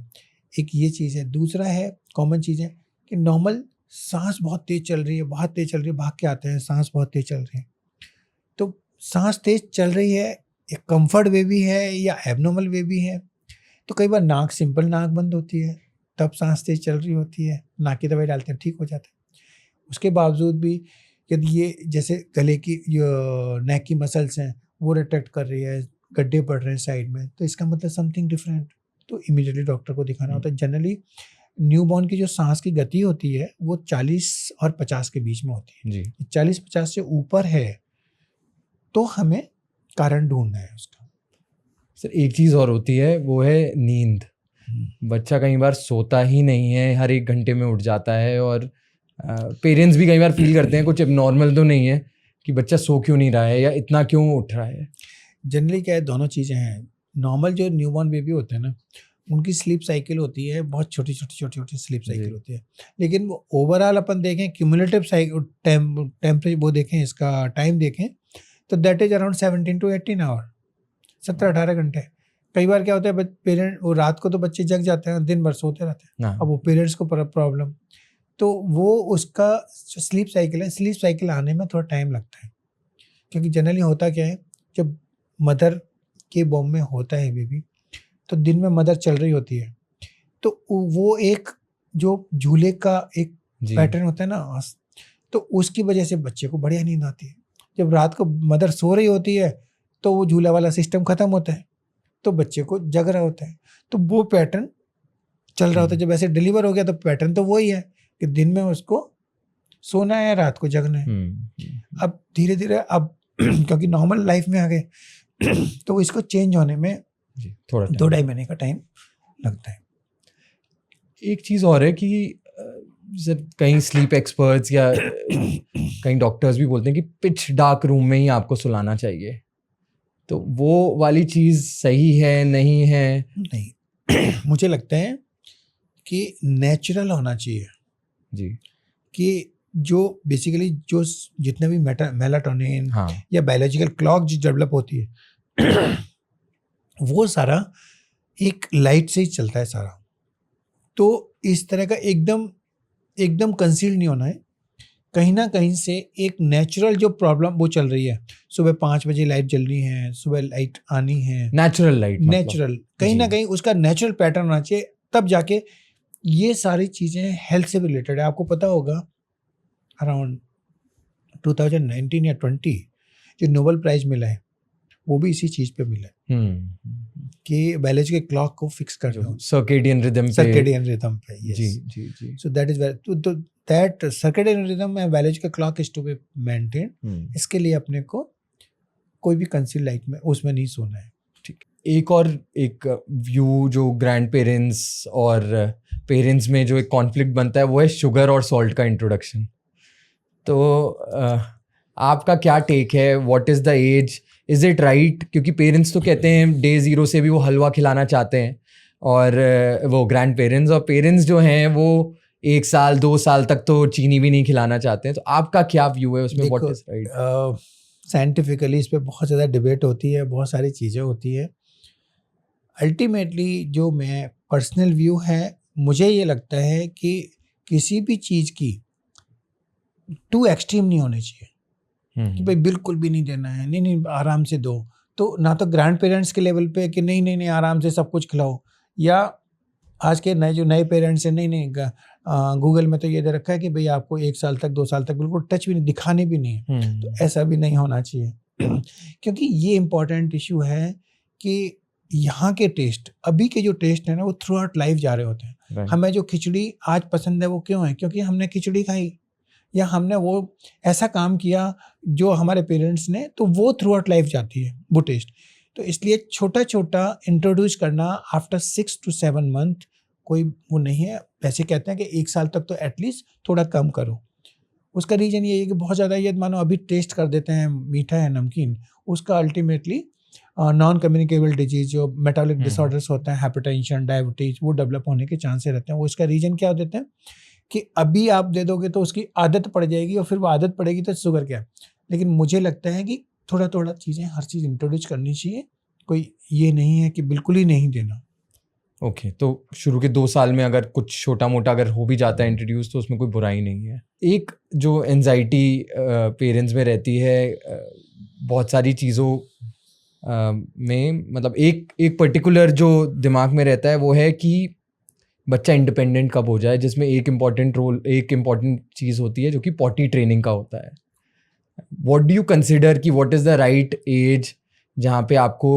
एक ये चीज़ है। दूसरा है, कॉमन चीज़ है कि नॉर्मल सांस बहुत तेज़ चल रही है, भाग के आते हैं, सांस बहुत तेज़ चल रही है। तो सांस तेज़ चल रही है, एक कंफर्ट वे भी है या एबनॉर्मल वे भी है। तो कई बार सिंपल नाक बंद होती है, तब सांस तेज चल रही होती है, नाक की दवाई डालते हैं, ठीक हो जाता है। उसके बावजूद भी यदि ये जैसे गले की नेक की मसल्स हैं वो रिट्रैक्ट कर रही है, गड्ढे पड़ रहे हैं साइड में, तो इसका मतलब समथिंग डिफरेंट, तो इमीडिएटली डॉक्टर को दिखाना होता है। जनरली न्यूबॉर्न की जो सांस की गति होती है वो 40 और 50 के बीच में होती है। जी 40-50 से ऊपर है तो हमें कारण ढूंढना है उसका। सर एक चीज़ और होती है, वो है नींद। बच्चा कई बार सोता ही नहीं है, हर 1 घंटे में उठ जाता है, और पेरेंट्स भी कई बार फील करते हैं कुछ एबनॉर्मल तो नहीं है कि बच्चा सो क्यों नहीं रहा है या इतना क्यों उठ रहा है। जनरली क्या है, दोनों चीज़ें हैं। नॉर्मल जो न्यूबॉर्न बेबी होते हैं ना, उनकी स्लीप साइकिल होती है, बहुत छोटी स्लीप साइकिल जी। होती है। लेकिन वो ओवरऑल अपन देखें क्यूमुलेटिव टेम्परेचर वो देखें, इसका टाइम देखें, तो that is around 17 to 18 hour, 17-18 घंटे। कई बार क्या होता है, पेरेंट वो रात को तो बच्चे जग जाते हैं, दिन भर सोते रहते हैं। हाँ। अब वो पेरेंट्स को प्रॉब्लम, तो वो उसका जो स्लीप साइकिल है, स्लीप साइकिल आने में थोड़ा टाइम लगता है। क्योंकि जनरली होता क्या है, जब मदर के बॉम्ब में होता है बेबी, तो दिन में मदर चल रही होती है, तो वो एक जो झूले का एक जी पैटर्न होता है ना, तो उसकी वजह से बच्चे को बढ़िया नींद आती है। जब रात को मदर सो रही होती है तो वो झूला वाला सिस्टम खत्म होता है, तो बच्चे को जग रहा होता है, तो वो पैटर्न चल रहा होता है। जब ऐसे डिलीवर हो गया तो पैटर्न तो वही है कि दिन में उसको सोना है, रात को जगना है। अब धीरे धीरे अब क्योंकि नॉर्मल लाइफ में आ गए तो इसको चेंज होने में जी थोड़ा 2-2.5 महीने का टाइम लगता है। एक चीज़ और है कि सर कई स्लीप एक्सपर्ट्स या कई डॉक्टर्स भी बोलते हैं कि पिच डार्क रूम में ही आपको सुलाना चाहिए, तो वो वाली चीज़ सही है नहीं है? नहीं मुझे लगता है कि नेचुरल होना चाहिए, जी कि जो बेसिकली जो जितने भी मेलाटोनिन हाँ या बायोलॉजिकल क्लॉक जो डेवलप होती है वो सारा एक लाइट से ही चलता है सारा। तो इस तरह का एकदम कंसील्ड नहीं होना है, कहीं ना कहीं से एक नेचुरल जो प्रॉब्लम वो चल रही है, सुबह 5 बजे लाइट जल रही है, सुबह लाइट आनी है, नेचुरल लाइट, नेचुरल कहीं ना जी। कहीं उसका नेचुरल पैटर्न होना चाहिए, तब जाके ये सारी चीज़ें हेल्थ से भी रिलेटेड है। आपको पता होगा अराउंड 2019 या 20 जो नोबेल प्राइज मिला है वो भी इसी चीज़ पे मिला है कि बायोलॉजी के क्लॉक को फिक्स करना, सर्केडियन रिदम पे yes. जी जी जी So that is where that circadian rhythm and biological clock is to be maintained. इसके लिए अपने को कोई भी कंसील लाइट में उसमें नहीं सोना है। ठीक। एक व्यू जो ग्रैंड पेरेंट्स और पेरेंट्स में जो एक कॉन्फ्लिक्ट बनता है वो है शुगर और सॉल्ट का इंट्रोडक्शन। तो आपका क्या टेक है, what is the age, is it right? क्योंकि पेरेंट्स तो कहते हैं डे ज़ीरो से भी वो हलवा खिलाना चाहते हैं, और वो ग्रैंड पेरेंट्स, और पेरेंट्स जो हैं वो 1 साल 2 साल तक तो चीनी भी नहीं खिलाना चाहते हैं। तो आपका क्या व्यू है उसमें, व्हाट इज़ राइट? साइंटिफिकली इस पर बहुत ज़्यादा डिबेट होती है, बहुत सारी चीज़ें होती है। अल्टीमेटली जो मैं पर्सनल व्यू है, मुझे ये लगता है कि किसी भी चीज़ की टू एक्सट्रीम नहीं होनी चाहिए कि भाई बिल्कुल भी नहीं देना है, नहीं आराम से दो। तो ना तो ग्रैंड पेरेंट्स के लेवल पे कि नहीं आराम से सब कुछ खिलाओ, या आज के नए पेरेंट्स हैं नहीं गूगल में तो ये दे रखा है कि भाई आपको 1 साल तक 2 साल तक बिल्कुल टच भी नहीं, दिखाने भी नहीं है। तो ऐसा भी नहीं होना चाहिए क्योंकि ये इम्पोर्टेंट इशू है कि यहाँ के टेस्ट, अभी के जो टेस्ट है ना वो थ्रू आउट लाइफ जा रहे होते हैं। हमें जो खिचड़ी आज पसंद है वो क्यों है? क्योंकि हमने खिचड़ी खाई या हमने वो ऐसा काम किया जो हमारे पेरेंट्स ने, तो वो थ्रू आउट लाइफ जाती है वो टेस्ट। तो इसलिए छोटा छोटा इंट्रोड्यूस करना आफ्टर 6 to 7 मंथ कोई वो नहीं है। वैसे कहते हैं कि 1 साल तक तो एटलीस्ट थोड़ा कम करो। उसका रीज़न ये है कि बहुत ज़्यादा ये मानो अभी टेस्ट कर देते हैं मीठा है नमकीन, उसका अल्टीमेटली नॉन कम्युनिकेबल डिजीज जो मेटाबॉलिक डिसऑर्डर्स होते हैं, हाइपरटेंशन, डायबिटीज, वो डेवलप होने के चांसेस रहते हैं। वो इसका रीज़न क्या देते हैं कि अभी आप दे दोगे तो उसकी आदत पड़ जाएगी, और फिर वो आदत पड़ेगी तो शुगर क्या। लेकिन मुझे लगता है कि थोड़ा थोड़ा चीज़ें हर चीज़ इंट्रोड्यूस करनी चाहिए, कोई ये नहीं है कि बिल्कुल ही नहीं देना। ओके तो शुरू के 2 साल में अगर कुछ छोटा मोटा अगर हो भी जाता है इंट्रोड्यूस तो उसमें कोई बुराई नहीं है। एक जो एंजाइटी पेरेंट्स में रहती है बहुत सारी चीज़ों में, मतलब एक पर्टिकुलर जो दिमाग में रहता है वो है कि बच्चा इंडिपेंडेंट कब हो जाए, जिसमें एक इम्पॉर्टेंट चीज़ होती है जो कि पॉटी ट्रेनिंग का होता है. व्हाट डू यू कंसिडर कि what is the right age जहाँ पे आपको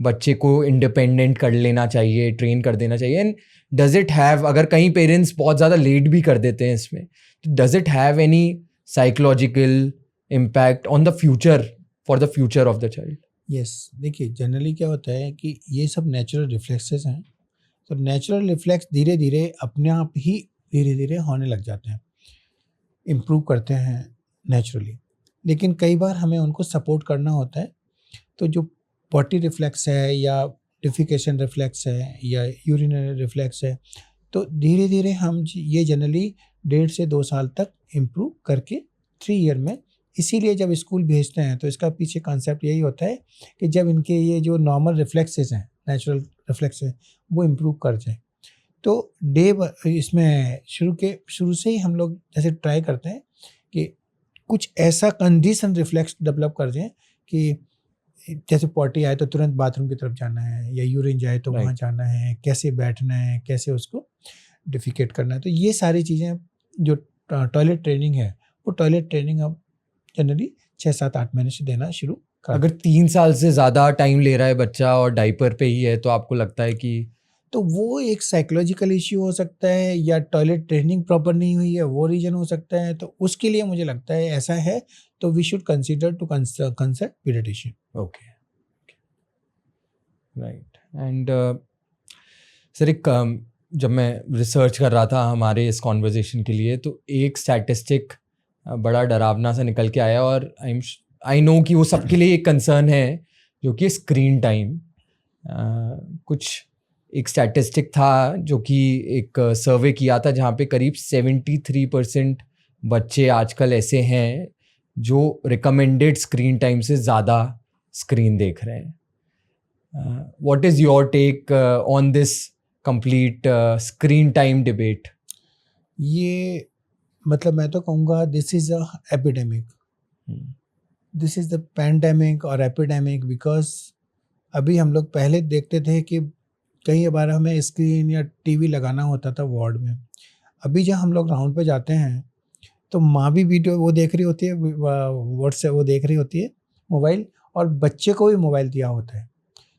बच्चे को इंडिपेंडेंट कर लेना चाहिए, ट्रेन कर देना चाहिए? एंड डज इट हैव, अगर कहीं पेरेंट्स बहुत ज़्यादा लेट भी कर देते हैं इसमें, तो does it have any psychological impact on the future, for the future of the child? Yes, देखिए जनरली क्या होता है कि ये सब नेचुरल रिफ्लेक्सेस हैं, तो नेचुरल रिफ्लेक्स धीरे धीरे अपने आप ही धीरे धीरे होने लग जाते हैं, इम्प्रूव करते हैं नेचुरली। लेकिन कई बार हमें उनको सपोर्ट करना होता है, तो जो पॉटी रिफ्लेक्स है या डिफिकेशन रिफ्लेक्स है या यूरिनरी रिफ्लेक्स है, तो धीरे धीरे हम ये जनरली 1.5 से 2 साल तक इम्प्रूव करके 3 ईयर में, इसीलिए जब स्कूल भेजते हैं तो इसका पीछे कॉन्सेप्ट यही होता है कि जब इनके ये जो नॉर्मल रिफ्लेक्सेस हैं, नेचुरल रिफ्लेक्स है, वो इम्प्रूव कर जाए। तो इसमें शुरू से ही हम लोग जैसे ट्राई करते हैं कि कुछ ऐसा कंडीशन रिफ्लेक्स डेवलप कर दें कि जैसे पॉटी आए तो तुरंत बाथरूम की तरफ जाना है, या यूरिन जाए तो वहाँ जाना है, कैसे बैठना है, कैसे उसको डिफिकेट करना है। तो ये सारी चीज़ें जो टॉयलेट ट्रेनिंग है, वो टॉयलेट ट्रेनिंग अब जनरली 6, 7, 8 महीने से देना शुरू कर। अगर 3 साल से ज़्यादा टाइम ले रहा है बच्चा और डाइपर पे ही है, तो आपको लगता है कि तो वो एक साइकोलॉजिकल इश्यू हो सकता है, या टॉयलेट ट्रेनिंग प्रॉपर नहीं हुई है, वो रीज़न हो सकता है। तो उसके लिए मुझे लगता है ऐसा है तो we should consider to consult paediatrician. Okay, right. And sir, एक जब मैं रिसर्च कर रहा था हमारे इस कॉन्वर्जेशन के लिए, तो एक स्टैटिस्टिक बड़ा डरावना सा निकल के आया, और आई नो कि वो सबके लिए एक कंसर्न है, जो कि स्क्रीन टाइम. कुछ एक स्टैटिस्टिक था जो कि एक सर्वे किया था, जहाँ पे करीब 73% बच्चे आजकल ऐसे हैं जो रिकमेंडेड स्क्रीन टाइम से ज़्यादा स्क्रीन देख रहे हैं. What is your take on this complete screen time debate? ये मतलब मैं तो कहूँगा this is a epidemic, this is the pandemic और एपिडेमिक, बिकॉज अभी हम लोग पहले देखते थे कि कई बार हमें स्क्रीन या टीवी लगाना होता था वार्ड में। अभी जब हम लोग राउंड पे जाते हैं तो माँ भी वीडियो वो देख रही होती है, व्हाट्सएप वो देख रही होती है मोबाइल, और बच्चे को भी मोबाइल दिया होता है।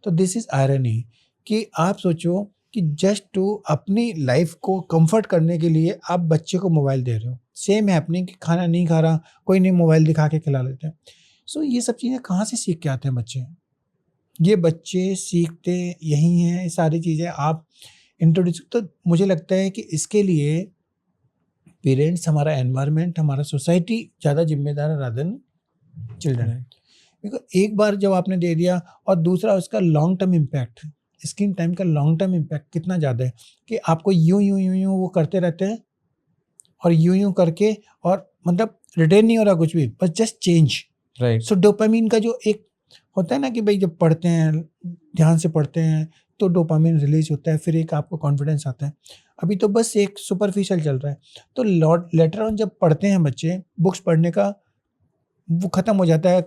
तो दिस इज़ आयरनी कि आप सोचो कि जस्ट टू अपनी लाइफ को कंफर्ट करने के लिए आप बच्चे को मोबाइल दे रहे हो। सेम हैपनिंग कि खाना नहीं खा रहा, कोई नहीं, मोबाइल दिखा के खिला लेते हैं। सो ये सब चीज़ें कहाँ से सीख के आते हैं बच्चे? ये बच्चे सीखते यही हैं, ये सारी चीज़ें आप इंट्रोड्यूस। तो मुझे लगता है कि इसके लिए पेरेंट्स, हमारा एनवायरनमेंट, हमारा सोसाइटी ज़्यादा जिम्मेदार है रादर देन चिल्ड्रन। बिकॉज एक बार जब आपने दे दिया, और दूसरा उसका long term impact, screen time का लॉन्ग टर्म इम्पैक्ट कितना ज़्यादा है कि आपको यूं वो करते रहते हैं, और यूं करके, और मतलब रिटेन नहीं हो रहा कुछ भी, बस जस्ट चेंज। राइट. सो डोपामिन का जो एक होता है ना कि भाई जब पढ़ते हैं, ध्यान से पढ़ते हैं, तो डोपामिन रिलीज होता है, फिर एक आपको कॉन्फिडेंस आता है। अभी तो बस एक सुपरफिशियल चल रहा है। तो लेटर ऑन जब पढ़ते हैं बच्चे, बुक्स पढ़ने का वो ख़त्म हो जाता है,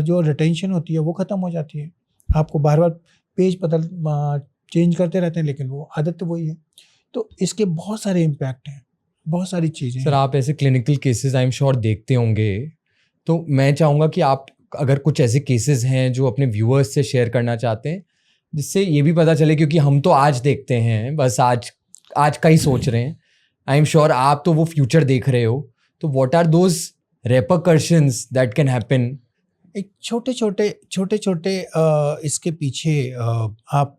जो रिटेंशन होती है वो ख़त्म हो जाती है। आपको बार बार पेज चेंज करते रहते हैं, लेकिन वो आदत तो वही है। तो इसके बहुत सारे इम्पैक्ट हैं, बहुत सारी चीज़ें सर, हैं। आप ऐसे clinical cases I am sure देखते होंगे, तो मैं चाहूँगा कि आप अगर कुछ ऐसे केसेस हैं जो अपने व्यूअर्स से शेयर करना चाहते हैं, जिससे ये भी पता चले, क्योंकि हम तो आज देखते हैं, बस आज का ही सोच रहे हैं. आई एम श्योर आप तो वो फ्यूचर देख रहे हो, तो what are those repercussions that can happen? एक छोटे छोटे इसके पीछे आप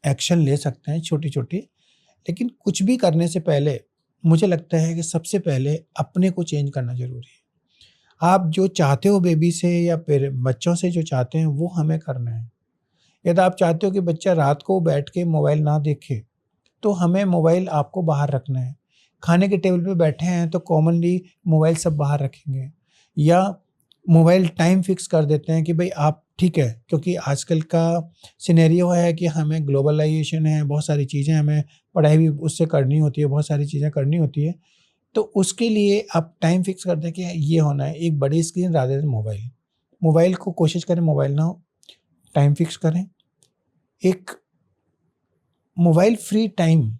एक्शन ले सकते हैं, छोटी छोटी। लेकिन कुछ भी करने से पहले मुझे लगता है कि सबसे पहले अपने को चेंज करना ज़रूरी है। आप जो चाहते हो बेबी से या फिर बच्चों से जो चाहते हैं वो हमें करना है। यदि आप चाहते हो कि बच्चा रात को बैठ के मोबाइल ना देखे, तो हमें मोबाइल आपको बाहर रखना है। खाने के टेबल पे बैठे हैं तो कॉमनली मोबाइल सब बाहर रखेंगे, या मोबाइल टाइम फिक्स कर देते हैं कि भाई आप ठीक है, क्योंकि आजकल का सिनेरियो है कि हमें ग्लोबलाइजेशन है, बहुत सारी चीज़ें हमें पढ़ाई भी उससे करनी होती है, बहुत सारी चीज़ें करनी होती है। तो उसके लिए आप टाइम फिक्स कर दें कि ये होना है, एक बड़ी screen rather than mobile. Mobile को कोशिश करें मोबाइल ना हो, टाइम फिक्स करें। एक मोबाइल फ्री टाइम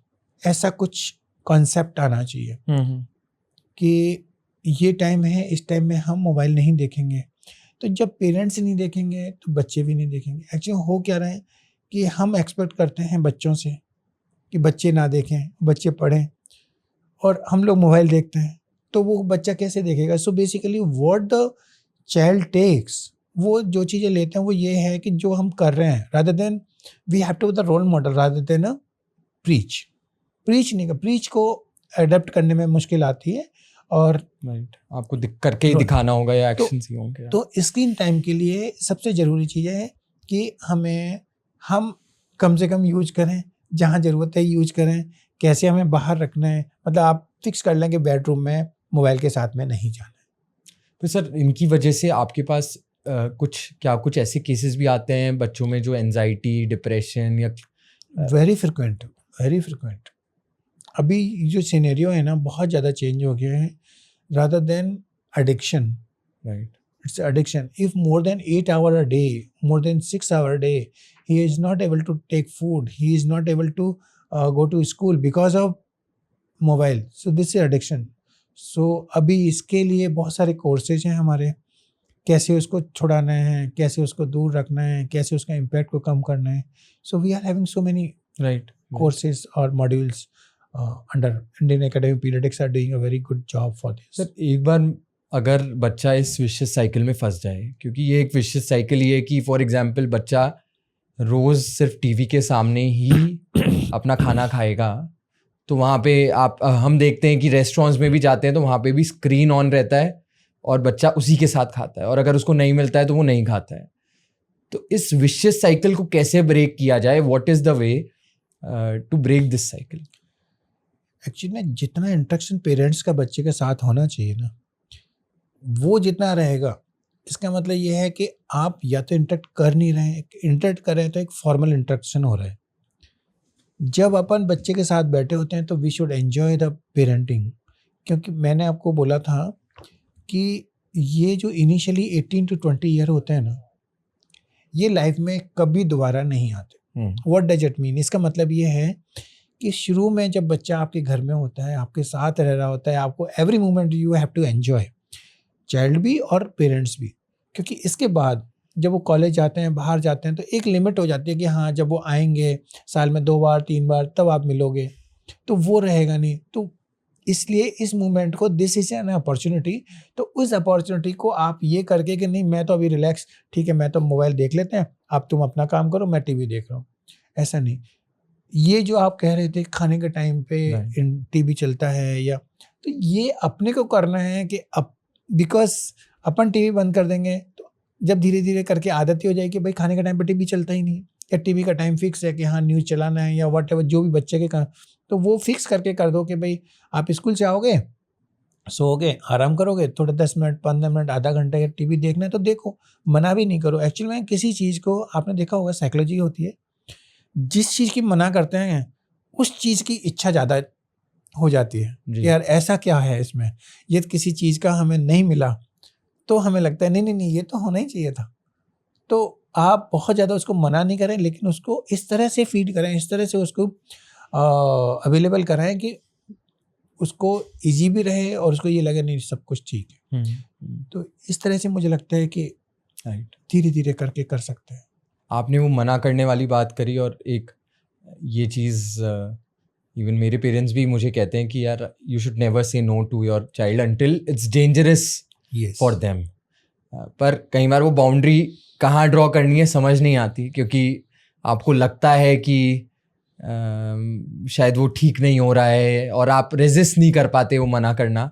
ऐसा कुछ कॉन्सेप्ट आना चाहिए कि ये टाइम है, इस टाइम में हम मोबाइल नहीं देखेंगे। तो जब पेरेंट्स नहीं देखेंगे तो बच्चे भी नहीं देखेंगे। एक्चुअली हो क्या रहा है कि हम एक्सपेक्ट करते हैं बच्चों से कि बच्चे ना देखें, बच्चे पढ़ें, और हम लोग मोबाइल देखते हैं, तो वो बच्चा कैसे देखेगा? So basically what the child takes, वो जो चीज़ें लेते हैं वो ये है कि जो हम कर रहे हैं, rather than we have to be the role model rather than a preach नहीं कर, प्रीच को अडेप्ट करने में मुश्किल आती है। और राइट, आपको करके ही दिखाना होगा या एक्शंस ही होंगे। तो स्क्रीन टाइम के लिए सबसे ज़रूरी चीज़ है कि हम कम से कम यूज करें, जहाँ ज़रूरत है यूज करें। कैसे हमें बाहर रखना है, मतलब आप फिक्स कर लें कि बेडरूम में मोबाइल के साथ में नहीं जाना है। तो सर इनकी वजह से आपके पास कुछ ऐसे केसेस भी आते हैं बच्चों में जो एंजाइटी, डिप्रेशन या वेरी फ्रिक्वेंट अभी जो सिनेरियो है ना, बहुत ज़्यादा चेंज हो गया है। Rather than addiction, right, it's addiction. If more than 8 hours a day, more than 6 hours a day, he is not able to take food, he is not able to go to school because of mobile. So this is addiction. So अभी इसके लिए बहुत सारे courses हैं हमारे, कैसे उसको छुड़ाना है, कैसे उसको दूर रखना है, कैसे उसका इम्पैक्ट को कम करना है। So we are having so many right courses or modules under Indian Academy Pediatrics are doing a very good job for this. Sir एक बार अगर बच्चा इस विशियस साइकिल में फंस जाए, क्योंकि ये एक विशियस साइकिल ये है कि फॉर एग्जांपल बच्चा रोज़ सिर्फ टीवी के सामने ही अपना खाना खाएगा, तो वहाँ पे हम देखते हैं कि रेस्टोरेंट्स में भी जाते हैं तो वहाँ पे भी स्क्रीन ऑन रहता है और बच्चा उसी के साथ खाता है, और अगर उसको नहीं मिलता है तो वो नहीं खाता है। तो इस विशियस साइकिल को कैसे ब्रेक किया जाए? What is the way to break this cycle? Actually में जितना इंटरेक्शन पेरेंट्स का बच्चे के साथ होना चाहिए ना, वो जितना रहेगा, इसका मतलब ये है कि आप या तो इंटरेक्ट कर नहीं रहे हैं, इंटरेक्ट कर रहे हैं तो एक फॉर्मल इंटरेक्शन हो रहा है। जब अपन बच्चे के साथ बैठे होते हैं तो we should enjoy the parenting, क्योंकि मैंने आपको बोला था कि ये जो इनिशियली 18 to 20 ईयर होते हैं ना, ये लाइफ में कभी दोबारा नहीं आते। What does it mean? इसका मतलब ये है कि शुरू में जब बच्चा आपके घर में होता है, आपके साथ रह रहा होता है, आपको every moment you have to enjoy, child भी और पेरेंट्स भी। क्योंकि इसके बाद जब वो कॉलेज जाते हैं, बाहर जाते हैं, तो एक लिमिट हो जाती है कि हाँ, जब वो आएंगे साल में 2 बार 3 बार तब आप मिलोगे, तो वो रहेगा नहीं। तो इसलिए इस मोमेंट को, दिस इज एन अपॉर्चुनिटी, तो उस अपॉर्चुनिटी को आप ये करके कि नहीं मैं तो अभी रिलैक्स, ठीक है मैं तो मोबाइल देख लेते हैं, आप तुम अपना काम करो, मैं टीवी देख रहा हूँ, ऐसा नहीं। ये जो आप कह रहे थे खाने के टाइम पे टीवी चलता है, या तो ये अपने को करना है कि अब बिकॉज अपन टीवी बंद कर देंगे तो जब धीरे धीरे करके आदत ही हो जाएगी, भाई खाने के टाइम पे टीवी चलता ही नहीं, या टीवी का टाइम फिक्स है कि हाँ न्यूज़ चलाना है या वट एवर, जो भी बच्चे के काम, तो वो फिक्स करके कर दो कि भाई आप स्कूल से आओगे, सोओगे, आराम करोगे, थोड़े 10 मिनट 15 मिनट आधा घंटा या टीवी देखना है तो देखो, मना भी नहीं करो। एक्चुअली में किसी चीज़ को आपने देखा होगा, साइकोलॉजी होती है, जिस चीज़ की मना करते हैं उस चीज़ की इच्छा ज़्यादा हो जाती है कि यार ऐसा क्या है इसमें, ये किसी चीज़ का हमें नहीं मिला तो हमें लगता है नहीं नहीं ये तो होना ही चाहिए था। तो आप बहुत ज़्यादा उसको मना नहीं करें, लेकिन उसको इस तरह से फीड करें, इस तरह से उसको अवेलेबल कराएं कि उसको इजी भी रहे और उसको ये लगे नहीं सब कुछ ठीक है। तो इस तरह से मुझे लगता है कि धीरे धीरे करके कर सकते हैं। आपने वो मना करने वाली बात करी, और एक ये चीज़ इवन मेरे पेरेंट्स भी मुझे कहते हैं कि यार you should never say no to your child until it's dangerous for them. पर कई बार वो बाउंड्री कहाँ ड्रॉ करनी है समझ नहीं आती, क्योंकि आपको लगता है कि शायद वो ठीक नहीं हो रहा है और आप रेजिस्ट नहीं कर पाते वो मना करना।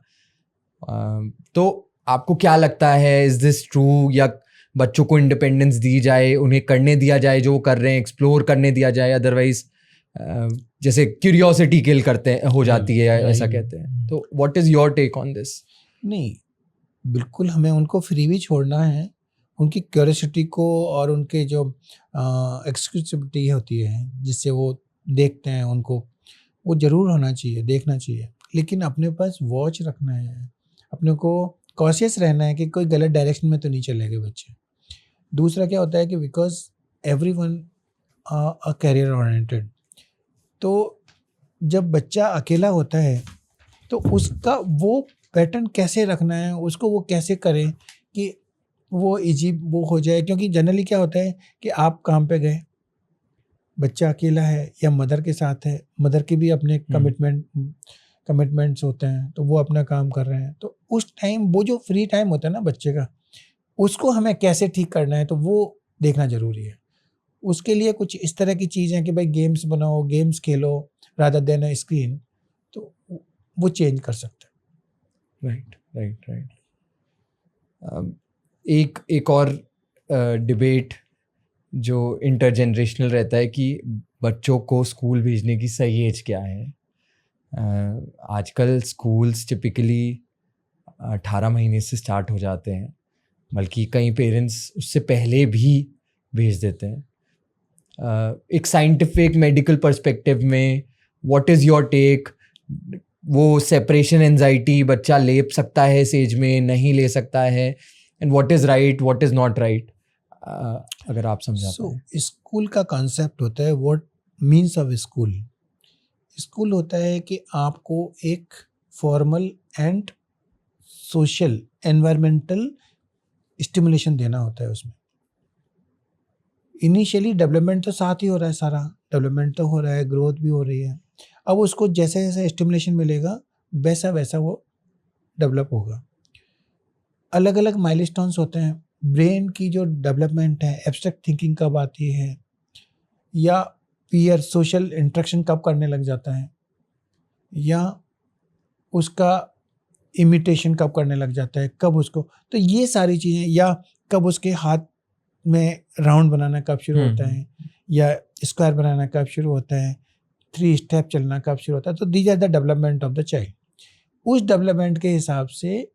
तो आपको क्या लगता है, इज दिस ट्रू, या बच्चों को इंडिपेंडेंस दी जाए, उन्हें करने दिया जाए जो वो कर रहे हैं, एक्सप्लोर करने दिया जाए, अदरवाइज जैसे क्यूरियोसिटी किल करते हो जाती है ऐसा कहते हैं। तो what is your take on this? नहीं, बिल्कुल हमें उनको फ्री भी छोड़ना है, उनकी क्यूरियोसिटी को और उनके जो एक्सक्लूसिविटी होती है जिससे वो देखते हैं, उनको वो ज़रूर होना चाहिए, देखना चाहिए, लेकिन अपने पास वॉच रखना है, अपने को कॉशियस रहना है कि कोई गलत डायरेक्शन में तो नहीं चलेंगे बच्चे। दूसरा क्या होता है कि because everyone a career oriented, तो जब बच्चा अकेला होता है तो उसका वो पैटर्न कैसे रखना है, उसको वो कैसे करें कि वो इजी वो हो जाए। क्योंकि जनरली क्या होता है कि आप काम पे गए, बच्चा अकेला है या मदर के साथ है, मदर के भी अपने कमिटमेंट्स होते हैं, तो वो अपना काम कर रहे हैं। तो उस टाइम वो जो फ्री टाइम होता है ना बच्चे का, उसको हमें कैसे ठीक करना है, तो वो देखना ज़रूरी है। उसके लिए कुछ इस तरह की चीज़ है कि भाई गेम्स बनाओ, games Khelo rather than a screen, तो वो चेंज कर सकते हैं। Right right right. एक और डिबेट जो इंटरजेनरेशनल रहता है कि बच्चों को स्कूल भेजने की सही एज क्या है। आजकल स्कूल्स टिपिकली 18 महीने से स्टार्ट हो जाते हैं, बल्कि कई पेरेंट्स उससे पहले भी भेज देते हैं। एक साइंटिफिक मेडिकल पर्सपेक्टिव में व्हाट इज़ योर टेक? वो सेपरेशन एंजाइटी बच्चा ले सकता है इस एज में, नहीं ले सकता है, and what is right, what is not right, अगर आप समझा पाए। स्कूल का कॉन्सेप्ट होता है what means of school. School होता है कि आपको एक formal and social environmental stimulation देना होता है। उसमें इनिशियली डेवलपमेंट तो साथ ही हो रहा है, सारा डेवलपमेंट तो हो रहा है, ग्रोथ भी हो रही है। अब उसको जैसे जैसे स्टिमुलेशन मिलेगा वैसा वैसा वो डेवलप होगा। अलग अलग माइलस्टोन्स होते हैं। ब्रेन की जो डेवलपमेंट है, एब्स्ट्रैक्ट थिंकिंग कब आती है, या पीयर सोशल इंटरेक्शन कब करने लग जाता है, या उसका इमिटेशन कब करने लग जाता है, कब उसको, तो ये सारी चीज़ें, या कब उसके हाथ में राउंड बनाना कब शुरू होता है, या स्क्वायर बनाना कब शुरू होता है, 3 स्टेप चलना कब शुरू होता है। तो these are the development of the child. उस डेवलपमेंट के हिसाब से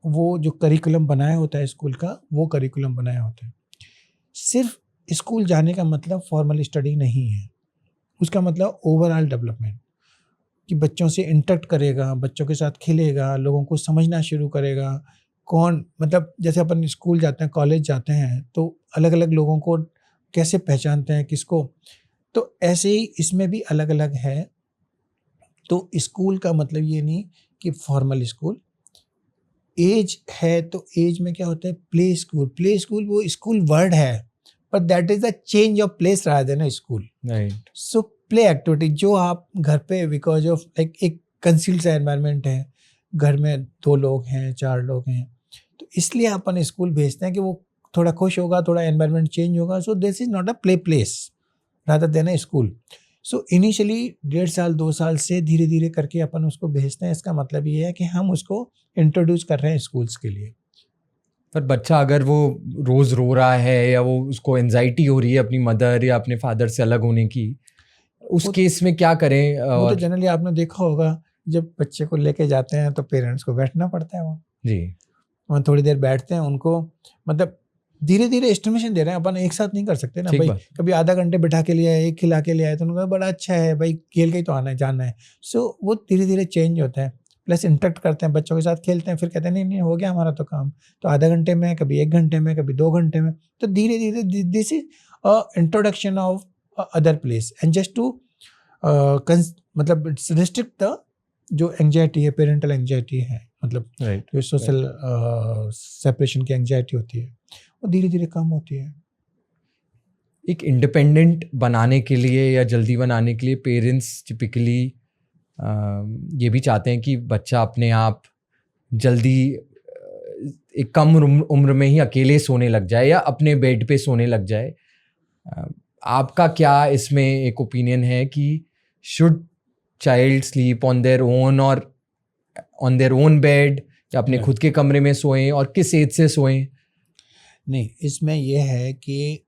वो जो करिकुलम बनाया होता है स्कूल का, वो करिकुलम बनाया होता है। सिर्फ स्कूल जाने का मतलब फॉर्मल स्टडी नहीं है, उसका मतलब ओवरऑल डेवलपमेंट, कि बच्चों से इंटरेक्ट करेगा, बच्चों के साथ खेलेगा, लोगों को समझना शुरू करेगा। कौन, मतलब जैसे अपन स्कूल जाते हैं, कॉलेज जाते हैं, तो अलग अलग लोगों को कैसे पहचानते हैं, किसको, तो ऐसे ही इसमें भी अलग अलग है। तो स्कूल का मतलब ये नहीं कि फॉर्मल स्कूल। एज है तो एज में क्या होता है, प्ले स्कूल। प्ले स्कूल वो स्कूल वर्ड है, पर that is the change of place rather than school. Right. So play activity जो आप घर पे, बिकॉज ऑफ लाइक एक कंसील्ड सा एनवायरनमेंट है, घर में 2 लोग हैं, 4 लोग हैं, तो इसलिए अपन स्कूल भेजते हैं कि वो थोड़ा खुश होगा, थोड़ा एनवायरनमेंट चेंज होगा। सो this is not a play place rather than a school. So initially 1.5 साल 2 साल से धीरे धीरे करके अपन उसको भेजते हैं। इसका मतलब ये है कि हम उसको इंट्रोड्यूस कर रहे हैं स्कूल्स के लिए। पर बच्चा अगर वो रोज़ रो रहा है, या वो उसको एंजाइटी हो रही है अपनी मदर या अपने फादर से अलग होने की, उस केस में क्या करें? वो तो और जनरली आपने देखा होगा, जब बच्चे को लेके जाते हैं तो पेरेंट्स को बैठना पड़ता है। वो जी, वहाँ थोड़ी देर बैठते हैं, उनको मतलब धीरे धीरे एस्टिमेशन दे रहे हैं। अपन एक साथ नहीं कर सकते ना ठीक भाई। बात। कभी आधा घंटे बिठा के लिए आए, एक खिला के लिए आए, तो उनको कहा, बड़ा अच्छा है भाई, खेल के ही तो आना है, जाना है। सो वो धीरे धीरे चेंज होता है। प्लस इंटरेक्ट करते हैं, बच्चों के साथ खेलते हैं, फिर कहते हैं नहीं नहीं हो गया हमारा तो काम। तो आधा घंटे में, कभी 1 घंटे में, कभी 2 घंटे में। तो धीरे धीरे this is introduction of other place and just to मतलब रिस्ट्रिक्ट द जो एंग्जाइटी है, पेरेंटल एंग्जाइटी है, मतलब राइट। जो सोशल सेपरेशन की एंग्जाइटी होती है, वो धीरे धीरे कम होती है। एक इंडिपेंडेंट बनाने के लिए या जल्दी बनाने के लिए पेरेंट्स टिपिकली ये भी चाहते हैं कि बच्चा अपने आप जल्दी एक कम उम्र में ही अकेले सोने लग जाए या अपने बेड पे सोने लग जाए। आपका क्या इसमें एक ओपिनियन है कि should child sleep on their own और ऑन देयर ओन बेड, या अपने खुद के कमरे में सोएं, और किस एज से सोएं? नहीं, इसमें यह है कि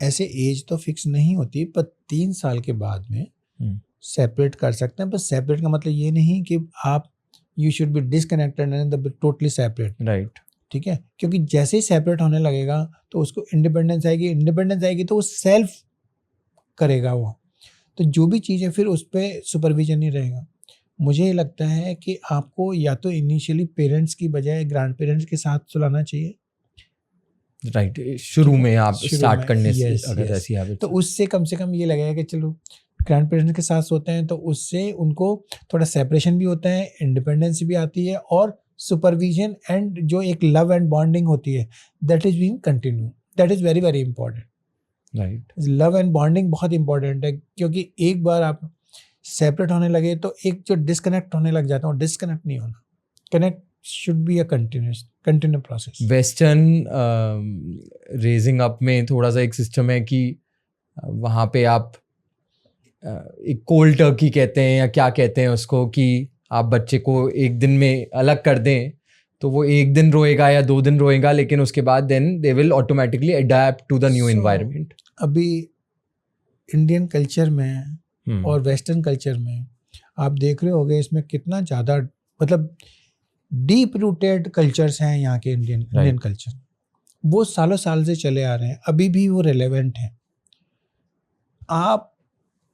ऐसे एज तो फिक्स नहीं होती, पर 3 साल के बाद में सेपरेट कर सकते हैं। पर सेपरेट का मतलब ये नहीं कि आप you should be disconnected and totally separate. Right. ठीक है, क्योंकि जैसे ही सेपरेट होने लगेगा तो उसको इंडिपेंडेंस आएगी। इंडिपेंडेंस आएगी तो वो सेल्फ करेगा वो, तो जो भी चीज़ है फिर उस पर सुपरविजन नहीं रहेगा। मुझे लगता है कि आपको या तो इनिशियली पेरेंट्स की बजाय ग्रैंड पेरेंट्स के साथ सुलाना चाहिए। राइट, शुरू में आप शुरू स्टार्ट में, करने से यस अगर यस, ऐसी हैबिट तो उससे कम से कम ये लगेगा कि चलो ग्रैंड पेरेंट्स के साथ सोते हैं तो उससे उनको थोड़ा सेपरेशन भी होता है, इंडिपेंडेंस भी आती है और सुपरविजन एंड जो एक लव एंड बॉन्डिंग होती है that is being continue, that is very very important. Right. Love and bonding बहुत इंपॉर्टेंट है, क्योंकि एक बार आप सेपरेट होने लगे तो एक जो डिस्कनेक्ट होने लग जाता है, डिस्कनेक्ट नहीं होना, connect should be a continue process. Western raising up में थोड़ा सा एक सिस्टम है कि वहाँ पे आप एक कोल्ड टर्की कहते हैं या क्या कहते हैं उसको, कि आप बच्चे को एक दिन में अलग कर दें तो वो एक दिन रोएगा या 2 दिन रोएगा, लेकिन उसके बाद then they will automatically adapt to the new environment. अभी इंडियन कल्चर में और वेस्टर्न कल्चर में आप देख रहे होगे इसमें कितना ज़्यादा मतलब डीप रूटेड कल्चर्स हैं यहाँ के। इंडियन कल्चर वो सालों साल से चले आ रहे हैं, अभी भी वो रेलेवेंट हैं। आप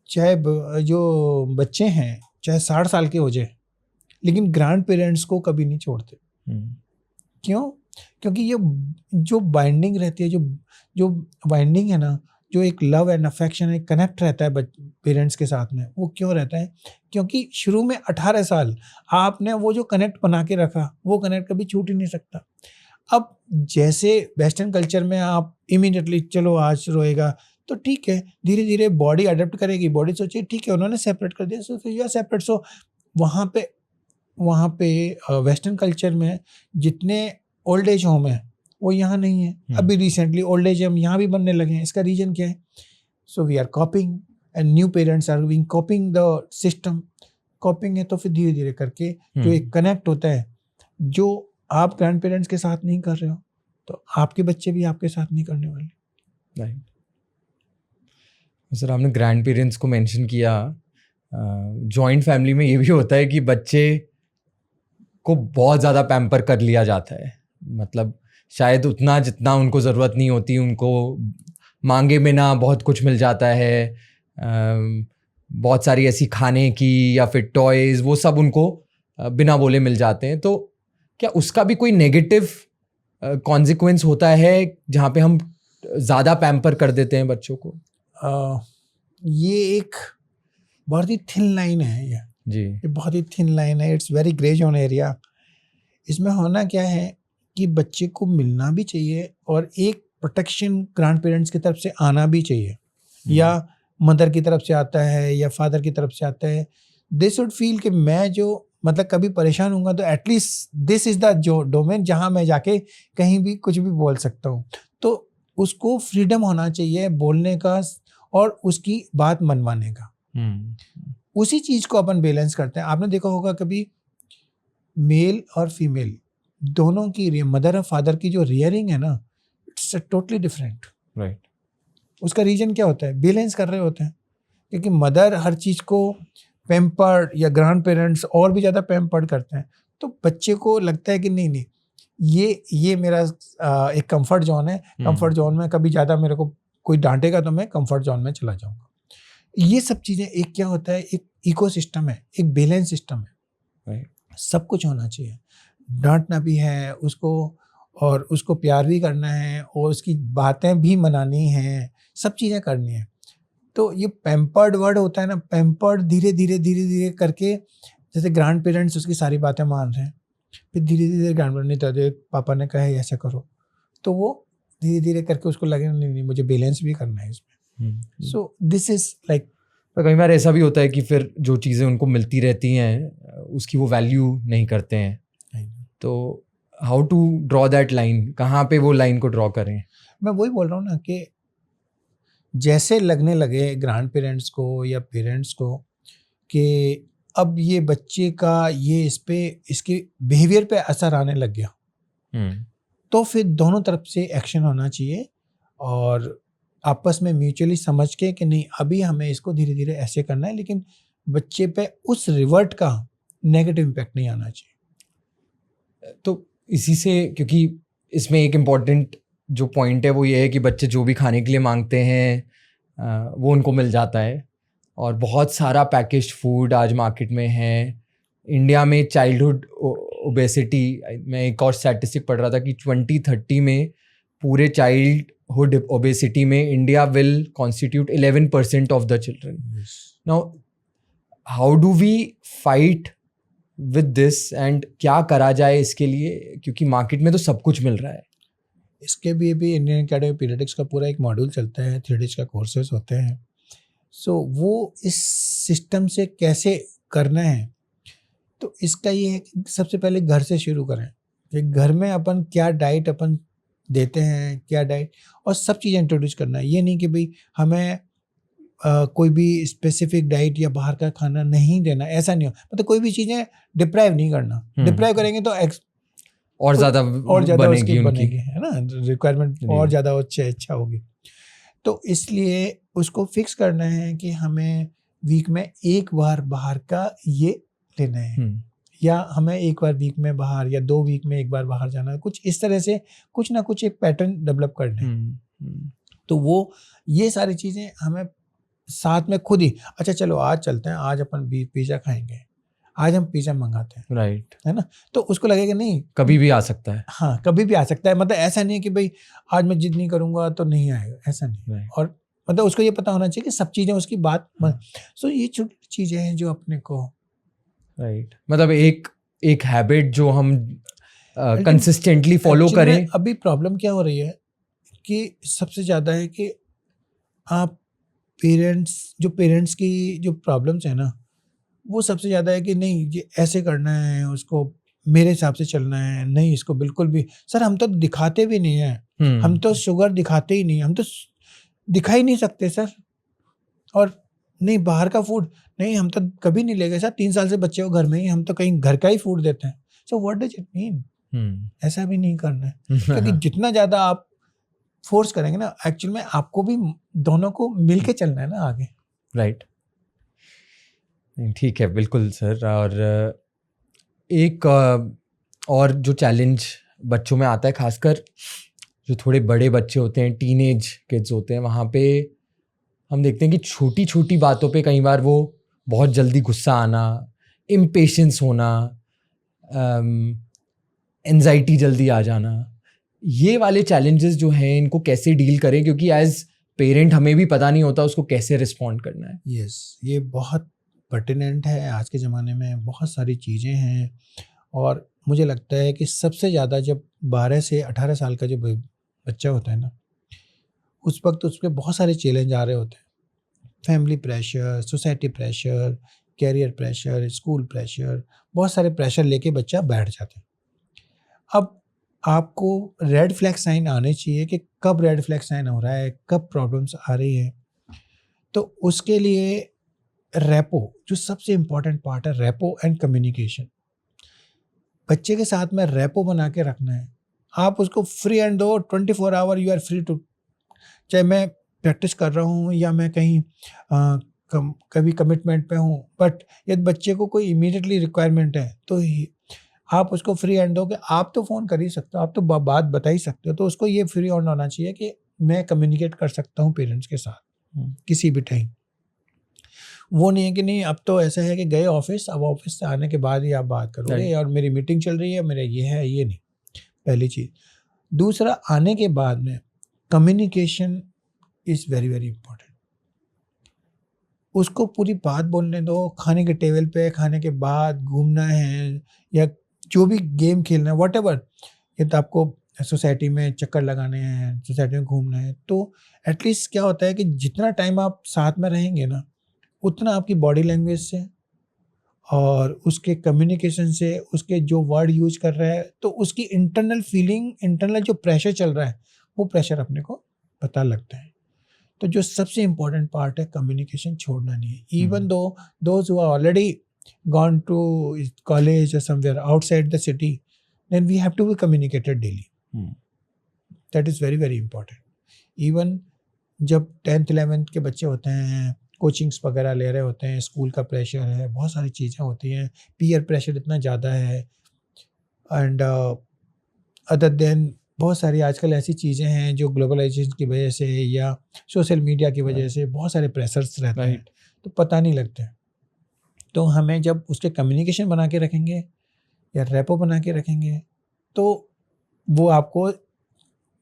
चाहे जो बच्चे हैं चाहे 60 साल के हो जाए, लेकिन ग्रैंड पेरेंट्स को कभी नहीं छोड़ते। क्यों? क्योंकि ये जो बाइंडिंग रहती है, जो बाइंडिंग है ना, जो एक लव एंड अफेक्शन, एक कनेक्ट रहता है पेरेंट्स के साथ में, वो क्यों रहता है? क्योंकि शुरू में 18 साल आपने वो जो कनेक्ट बना के रखा, वो कनेक्ट कभी छूट ही नहीं सकता। अब जैसे वेस्टर्न कल्चर में आप इमीडिएटली चलो आज रोएगा तो ठीक है, धीरे धीरे बॉडी अडेप्ट करेगी, बॉडी सोचे ठीक है उन्होंने सेपरेट कर दिया, सो फिर यू आर सेपरेट। सो वहाँ पे वेस्टर्न कल्चर में जितने ओल्ड एज होम है वो यहाँ नहीं है। अभी रिसेंटली ओल्ड एज होम यहाँ भी बनने लगे हैं। इसका रीजन क्या है? So we are copying and new parents are being copying the system. Copying है तो फिर धीरे धीरे करके जो एक कनेक्ट होता है, जो आप ग्रैंड पेरेंट्स के साथ नहीं कर रहे हो तो आपके बच्चे भी आपके साथ नहीं करने वाले। राइट। सर, आपने ग्रैंड पेरेंट्स को मेंशन किया। जॉइंट फैमिली में ये भी होता है कि बच्चे को बहुत ज़्यादा पैम्पर कर लिया जाता है, मतलब शायद उतना जितना उनको ज़रूरत नहीं होती, उनको मांगे बिना बहुत कुछ मिल जाता है। बहुत सारी ऐसी खाने की या फिर टॉयज़, वो सब उनको बिना बोले मिल जाते हैं। तो क्या उसका भी कोई नेगेटिव कॉन्सिक्वेंस होता है जहाँ पे हम ज़्यादा पैम्पर कर देते हैं बच्चों को? ये एक बहुत ही थिन लाइन है ये बहुत ही थिन लाइन है। It's very grey zone area. इसमें होना क्या है कि बच्चे को मिलना भी चाहिए और एक प्रोटेक्शन ग्रैंड पेरेंट्स की तरफ से आना भी चाहिए, या मदर की तरफ से आता है या फादर की तरफ से आता है। दे शुड फील कि मैं जो मतलब कभी परेशान हूँगा तो एटलीस्ट दिस इज़ द जो डोमेन जहाँ मैं जाके कहीं भी कुछ भी बोल सकता हूँ। तो उसको फ्रीडम होना चाहिए बोलने का और उसकी बात मनवाने का। उसी चीज़ को अपन बैलेंस करते हैं। आपने देखा होगा कभी मेल और फीमेल दोनों की मदर और फादर की जो रियरिंग है ना, इट्स टोटली डिफरेंट। राइट। उसका रीजन क्या होता है? बैलेंस कर रहे होते हैं, क्योंकि मदर हर चीज़ को पैम्पर्ड या ग्रैंड पेरेंट्स और भी ज़्यादा पैम्पर्ड करते हैं, तो बच्चे को लगता है कि नहीं ये मेरा एक कंफर्ट जोन है। कंफर्ट जोन में कभी ज़्यादा मेरे को कोई डांटेगा तो मैं कंफर्ट जोन में चला जाऊँगा। ये सब चीज़ें एक क्या होता है, एक इकोसिस्टम है, एक बैलेंस सिस्टम है। सब कुछ होना चाहिए, डांटना भी है उसको और उसको प्यार भी करना है और उसकी बातें भी मनानी हैं, सब चीज़ें करनी है। तो ये पैम्पर्ड वर्ड होता है ना, पैम्पर्ड धीरे धीरे करके, जैसे ग्रैंड पेरेंट्स उसकी सारी बातें मान रहे हैं, फिर धीरे धीरे ग्रैंड पेरेंट्स पापा ने कहा है ऐसा करो, तो वो धीरे धीरे करके उसको लगे नहीं मुझे बैलेंस भी करना है इसमें। सो दिस इज लाइक, कई बार ऐसा भी होता है कि फिर जो चीज़ें उनको मिलती रहती हैं उसकी वो वैल्यू नहीं करते हैं। तो how to draw that line, कहाँ पे वो लाइन को ड्रॉ करें? मैं वही बोल रहा हूँ ना कि जैसे लगने लगे ग्रैंड पेरेंट्स को या पेरेंट्स को कि अब ये बच्चे का ये इसके बिहेवियर पे असर आने लग गया, तो फिर दोनों तरफ से एक्शन होना चाहिए और आपस में म्यूचुअली समझ के कि नहीं अभी हमें इसको धीरे धीरे ऐसे करना है, लेकिन बच्चे पे उस रिवर्ट का नेगेटिव इम्पैक्ट नहीं आना चाहिए। तो इसी से, क्योंकि इसमें एक इम्पॉर्टेंट जो पॉइंट है वो ये है कि बच्चे जो भी खाने के लिए मांगते हैं वो उनको मिल जाता है, और बहुत सारा पैकेज्ड फूड आज मार्केट में है। इंडिया में चाइल्डहुड ओबेसिटी, मैं एक और स्टैटिस्टिक पढ़ रहा था कि 2030 में पूरे चाइल्ड childhood obesity में India will constitute 11% of the children. Yes. Now, how do we fight with this and क्या करा जाए इसके लिए, क्योंकि मार्केट में तो सब कुछ मिल रहा है. इसके भी अभी इंडियन अकेडमी ऑफ पीडियाट्रिक्स का पूरा एक मॉड्यूल चलता है, 3 डेज का कोर्सेज होते हैं. सो वो इस सिस्टम से कैसे करना है, तो इसका ये है कि सबसे पहले घर से शुरू करें कि घर में अपन क्या डाइट अपन देते हैं, क्या डाइट, और सब चीज़ें इंट्रोड्यूस करना है. ये नहीं कि भाई हमें कोई भी स्पेसिफिक डाइट या बाहर का खाना नहीं देना, ऐसा नहीं हो. मतलब कोई भी चीज़ें डिप्राइव नहीं करना. डिप्राइव करेंगे तो और ज़्यादा बनेगी उनकी, है ना, रिक्वायरमेंट और ज़्यादा अच्छा होगी. तो इसलिए उसको फिक्स करना है कि हमें वीक में एक बार बाहर का ये लेना है, या हमें एक बार वीक में बाहर, या 2 वीक में एक बार बाहर जाना है. कुछ इस तरह से कुछ ना कुछ एक पैटर्न डेवलप करना है. तो वो ये सारी चीज़ें हमें साथ में खुद ही, अच्छा चलो आज चलते हैं, आज अपन पिज़्ज़ा खाएंगे, आज हम पिज़्ज़ा मंगाते हैं, राइट, है ना. तो उसको लगेगा नहीं, कभी भी आ सकता है. हाँ, कभी भी आ सकता है. मतलब ऐसा नहीं है कि भाई आज मैं जिद नहीं करूँगा तो नहीं आएगा, ऐसा नहीं. Right. और मतलब उसको ये पता होना चाहिए कि सब चीज़ें उसकी बात. सो ये छोटी चीज़ें हैं जो अपने को, राइट, मतलब एक हैबिट जो हम कंसिस्टेंटली फॉलो Actually करें. में अभी प्रॉब्लम क्या हो रही है कि सबसे ज़्यादा है कि आप पेरेंट्स की जो प्रॉब्लम्स है ना, वो सबसे ज़्यादा है कि नहीं ये ऐसे करना है, उसको मेरे हिसाब से चलना है, नहीं इसको बिल्कुल भी. सर हम तो दिखाते भी नहीं हैं, हम तो शुगर दिखाते ही नहीं, हम तो दिखा ही नहीं सकते सर. और नहीं बाहर का फूड नहीं, हम तो कभी नहीं ले गए सर, 3 साल से बच्चे को घर में ही, हम तो कहीं घर का ही फूड देते हैं. So what does it mean? ऐसा भी नहीं करना है, क्योंकि जितना ज़्यादा आप फोर्स करेंगे ना, एक्चुअल में आपको भी दोनों को मिल के चलना है ना आगे. राइट, ठीक है, बिल्कुल सर. और एक और जो चैलेंज बच्चों में आता है, खासकर जो थोड़े बड़े बच्चे होते हैं, टीनेज किड्स होते हैं, वहाँ पे हम देखते हैं कि छोटी छोटी बातों पे कई बार वो बहुत जल्दी गुस्सा आना, इम्पेशेंस होना, एंजाइटी जल्दी आ जाना. ये वाले चैलेंजेस जो हैं इनको कैसे डील करें, क्योंकि एज पेरेंट हमें भी पता नहीं होता उसको कैसे रिस्पॉन्ड करना है. यस, ये बहुत पर्टिनेंट है. आज के ज़माने में बहुत सारी चीज़ें हैं, और मुझे लगता है कि सबसे ज़्यादा जब 12 से 18 साल का जो बच्चा होता है ना, उस वक्त उस पर बहुत सारे चैलेंज आ रहे होते हैं. Family pressure, society pressure, career pressure, school pressure, बहुत सारे प्रेशर लेके बच्चा बैठ जाता है. अब आपको रेड फ्लैग साइन आने चाहिए कि कब रेड फ्लैग साइन हो रहा है, कब प्रॉब्लम्स आ रही है. तो उसके लिए रेपो, जो सबसे इम्पॉर्टेंट पार्ट है, रेपो एंड कम्युनिकेशन. बच्चे के साथ में रेपो बना के रखना है. आप उसको free and though, 24 hour you are free too. चाहे मैं प्रैक्टिस कर रहा हूँ या मैं कहीं कभी कमिटमेंट पे हूँ, बट यदि बच्चे को कोई इमीडिएटली रिक्वायरमेंट है तो आप उसको फ्री हैंड दो कि आप तो फ़ोन कर ही सकते हो, आप तो बात बता ही सकते हो. तो उसको ये फ्री हैंड होना चाहिए कि मैं कम्युनिकेट कर सकता हूँ पेरेंट्स के साथ किसी भी टाइम. वो नहीं है कि नहीं अब तो ऐसा है कि गए ऑफिस, अब ऑफिस से आने के बाद ही आप बात करोगे, और मेरी मीटिंग चल रही है, मेरा ये है, ये नहीं. पहली चीज़. दूसरा, आने के बाद में communication is very very important. उसको पूरी बात बोलने दो. खाने के टेबल पे, खाने के बाद घूमना है, या जो भी गेम खेलना है, वॉट एवर. ये तो आपको सोसाइटी में चक्कर लगाने हैं, सोसाइटी में घूमना है, तो एटलीस्ट क्या होता है कि जितना टाइम आप साथ में रहेंगे ना, उतना आपकी बॉडी लैंग्वेज से और उसके कम्युनिकेशन से, उसके जो वर्ड यूज कर रहा है, तो उसकी इंटरनल फीलिंग, इंटरनल जो प्रेशर चल रहा है, वो प्रेशर अपने को पता लगता है. तो जो सबसे इम्पोर्टेंट पार्ट है, कम्युनिकेशन छोड़ना नहीं है. Even though those who are already gone to college or somewhere outside the city, then we have to be communicated daily. That is very very important. Even जब 10th 11th के बच्चे होते हैं, coachings वगैरह ले रहे होते हैं, स्कूल का प्रेशर है, बहुत सारी चीज़ें होती हैं, पीयर प्रेशर इतना ज़्यादा है, एंड अदर देन बहुत सारी आजकल ऐसी चीज़ें हैं जो ग्लोबलाइजेशन की वजह से या सोशल मीडिया की वजह से बहुत सारे प्रेशर्स रहते हैं, तो पता नहीं लगते. तो हमें जब उसके कम्युनिकेशन बना के रखेंगे या रेपो बना के रखेंगे, तो वो आपको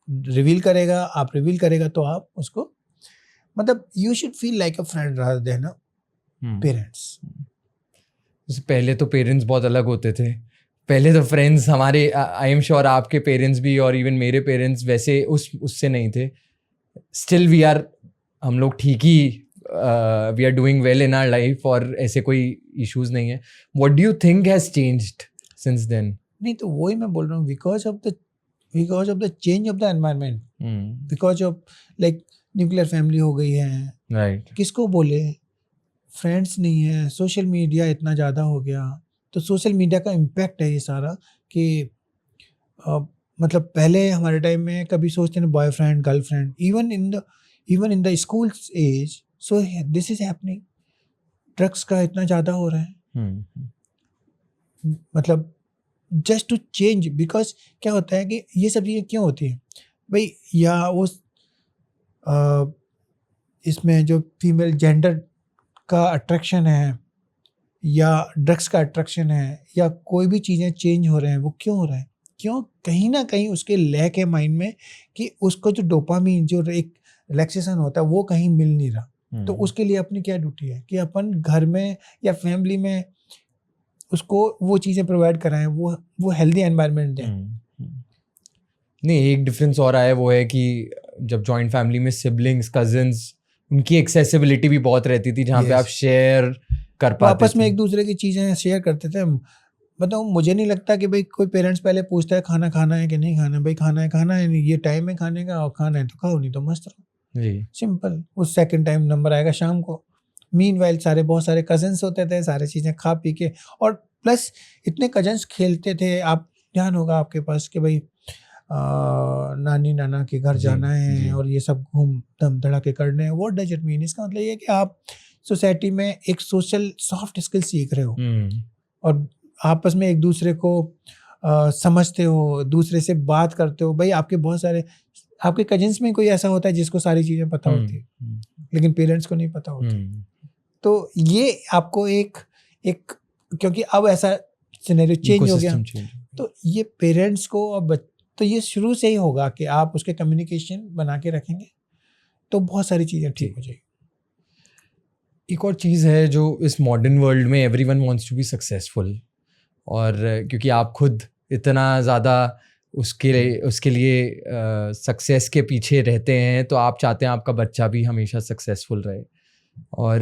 रिवील करेगा, आप रिवील करेगा तो आप उसको मतलब you should feel like a friend rather than a parents. जैसे पहले तो पेरेंट्स बहुत अलग होते थे, पहले तो फ्रेंड्स हमारे, आई एम श्योर आपके पेरेंट्स भी और इवन मेरे पेरेंट्स वैसे उससे नहीं थे। स्टिल वी आर, हम लोग ठीक ही, we are doing well in our life और ऐसे कोई इश्यूज नहीं है। What do you think has changed since then? नहीं तो वही मैं बोल रहा हूँ, because of the change of the environment, because of like nuclear family हो गई है, राइट। किसको बोले, फ्रेंड्स नहीं है, सोशल मीडिया इतना ज़्यादा हो गया, तो सोशल मीडिया का इम्पैक्ट है ये सारा कि मतलब पहले हमारे टाइम में कभी सोचते नहीं boyfriend girlfriend, even in the school age, so this is happening. Drugs का इतना ज़्यादा हो रहा है, मतलब जस्ट टू चेंज, बिकॉज क्या होता है कि ये सब चीज़ें क्यों होती हैं भाई, या उस इसमें जो फीमेल जेंडर का अट्रैक्शन है या ड्रग्स का अट्रैक्शन है या कोई भी चीज़ें चेंज हो रहे हैं, वो क्यों हो रहा है? क्यों? कहीं ना कहीं उसके लैक है माइंड में कि उसको जो डोपामीन जो एक रिलैक्सेशन होता है वो कहीं मिल नहीं रहा। तो उसके लिए अपनी क्या ड्यूटी है कि अपन घर में या फैमिली में उसको वो चीज़ें प्रोवाइड कराएं, वो हेल्दी एनवायरनमेंट दें। नहीं, एक डिफरेंस और आया, वो है कि जब जॉइंट फैमिली में सिबलिंग्स, कजिन्स, उनकी एक्सेसिबिलिटी भी बहुत रहती थी, जहाँ पे आप शेयर कर वो पाते आपस में थे। एक दूसरे की चीज़ें शेयर करते थे। मतलब मुझे नहीं लगता कि भाई कोई पेरेंट्स पहले पूछता है खाना खाना है कि नहीं खाना, भाई खाना है नहीं, ये टाइम है खाने का, और खाना है तो खाओ, नहीं तो मस्त रहो, जी। सिंपल। उस सेकंड टाइम नंबर आएगा शाम को। मीनवाइल बहुत सारे कजन्स होते थे, सारे चीज़ें खा पी के, और प्लस इतने कजन्स खेलते थे, आप ध्यान होगा आपके पास कि भाई नानी नाना के घर जाना है और ये सब घूम दम धड़ाके करने हैं। What does it mean? इसका मतलब ये है कि आप सोसाइटी में एक सोशल सॉफ्ट स्किल सीख रहे हो और आपस में एक दूसरे को समझते हो, दूसरे से बात करते हो। भाई आपके बहुत सारे आपके कजिन्स में कोई ऐसा होता है जिसको सारी चीज़ें पता होती है, लेकिन पेरेंट्स को नहीं पता होती। तो ये आपको एक क्योंकि अब ऐसा सिनेरियो चेंज हो गया, तो ये पेरेंट्स को और तो ये शुरू से ही होगा कि आप उसके कम्युनिकेशन बना के रखेंगे तो बहुत सारी चीज़ें ठीक हो जाएगी। एक और चीज़ है जो इस मॉडर्न वर्ल्ड में everyone wants to be successful, और क्योंकि आप खुद इतना ज़्यादा उसके लिए सक्सेस के पीछे रहते हैं, तो आप चाहते हैं आपका बच्चा भी हमेशा सक्सेसफुल रहे। और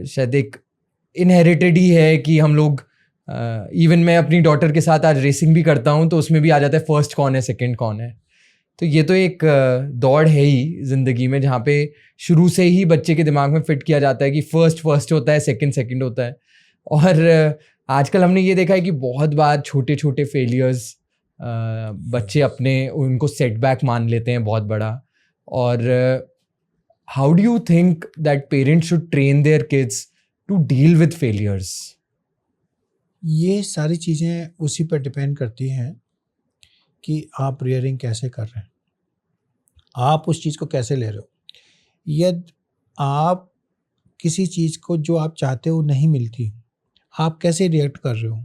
शायद एक इनहेरिटेड ही है कि हम लोग, इवन मैं अपनी डॉटर के साथ आज रेसिंग भी करता हूँ तो उसमें भी आ जाता है फर्स्ट कौन है, सेकंड कौन है। तो ये तो एक दौड़ है ही ज़िंदगी में, जहाँ पे शुरू से ही बच्चे के दिमाग में फिट किया जाता है कि फर्स्ट होता है, सेकंड होता है। और आजकल हमने ये देखा है कि बहुत बार छोटे छोटे फेलियर्स बच्चे अपने उनको सेटबैक मान लेते हैं बहुत बड़ा। और how do you think that parents should train their kids to deal with failures? ये सारी चीज़ें उसी पर डिपेंड करती हैं कि आप रियरिंग कैसे कर रहे हैं, आप उस चीज़ को कैसे ले रहे हो। यदि आप किसी चीज़ को जो आप चाहते हो नहीं मिलती, आप कैसे रिएक्ट कर रहे हो।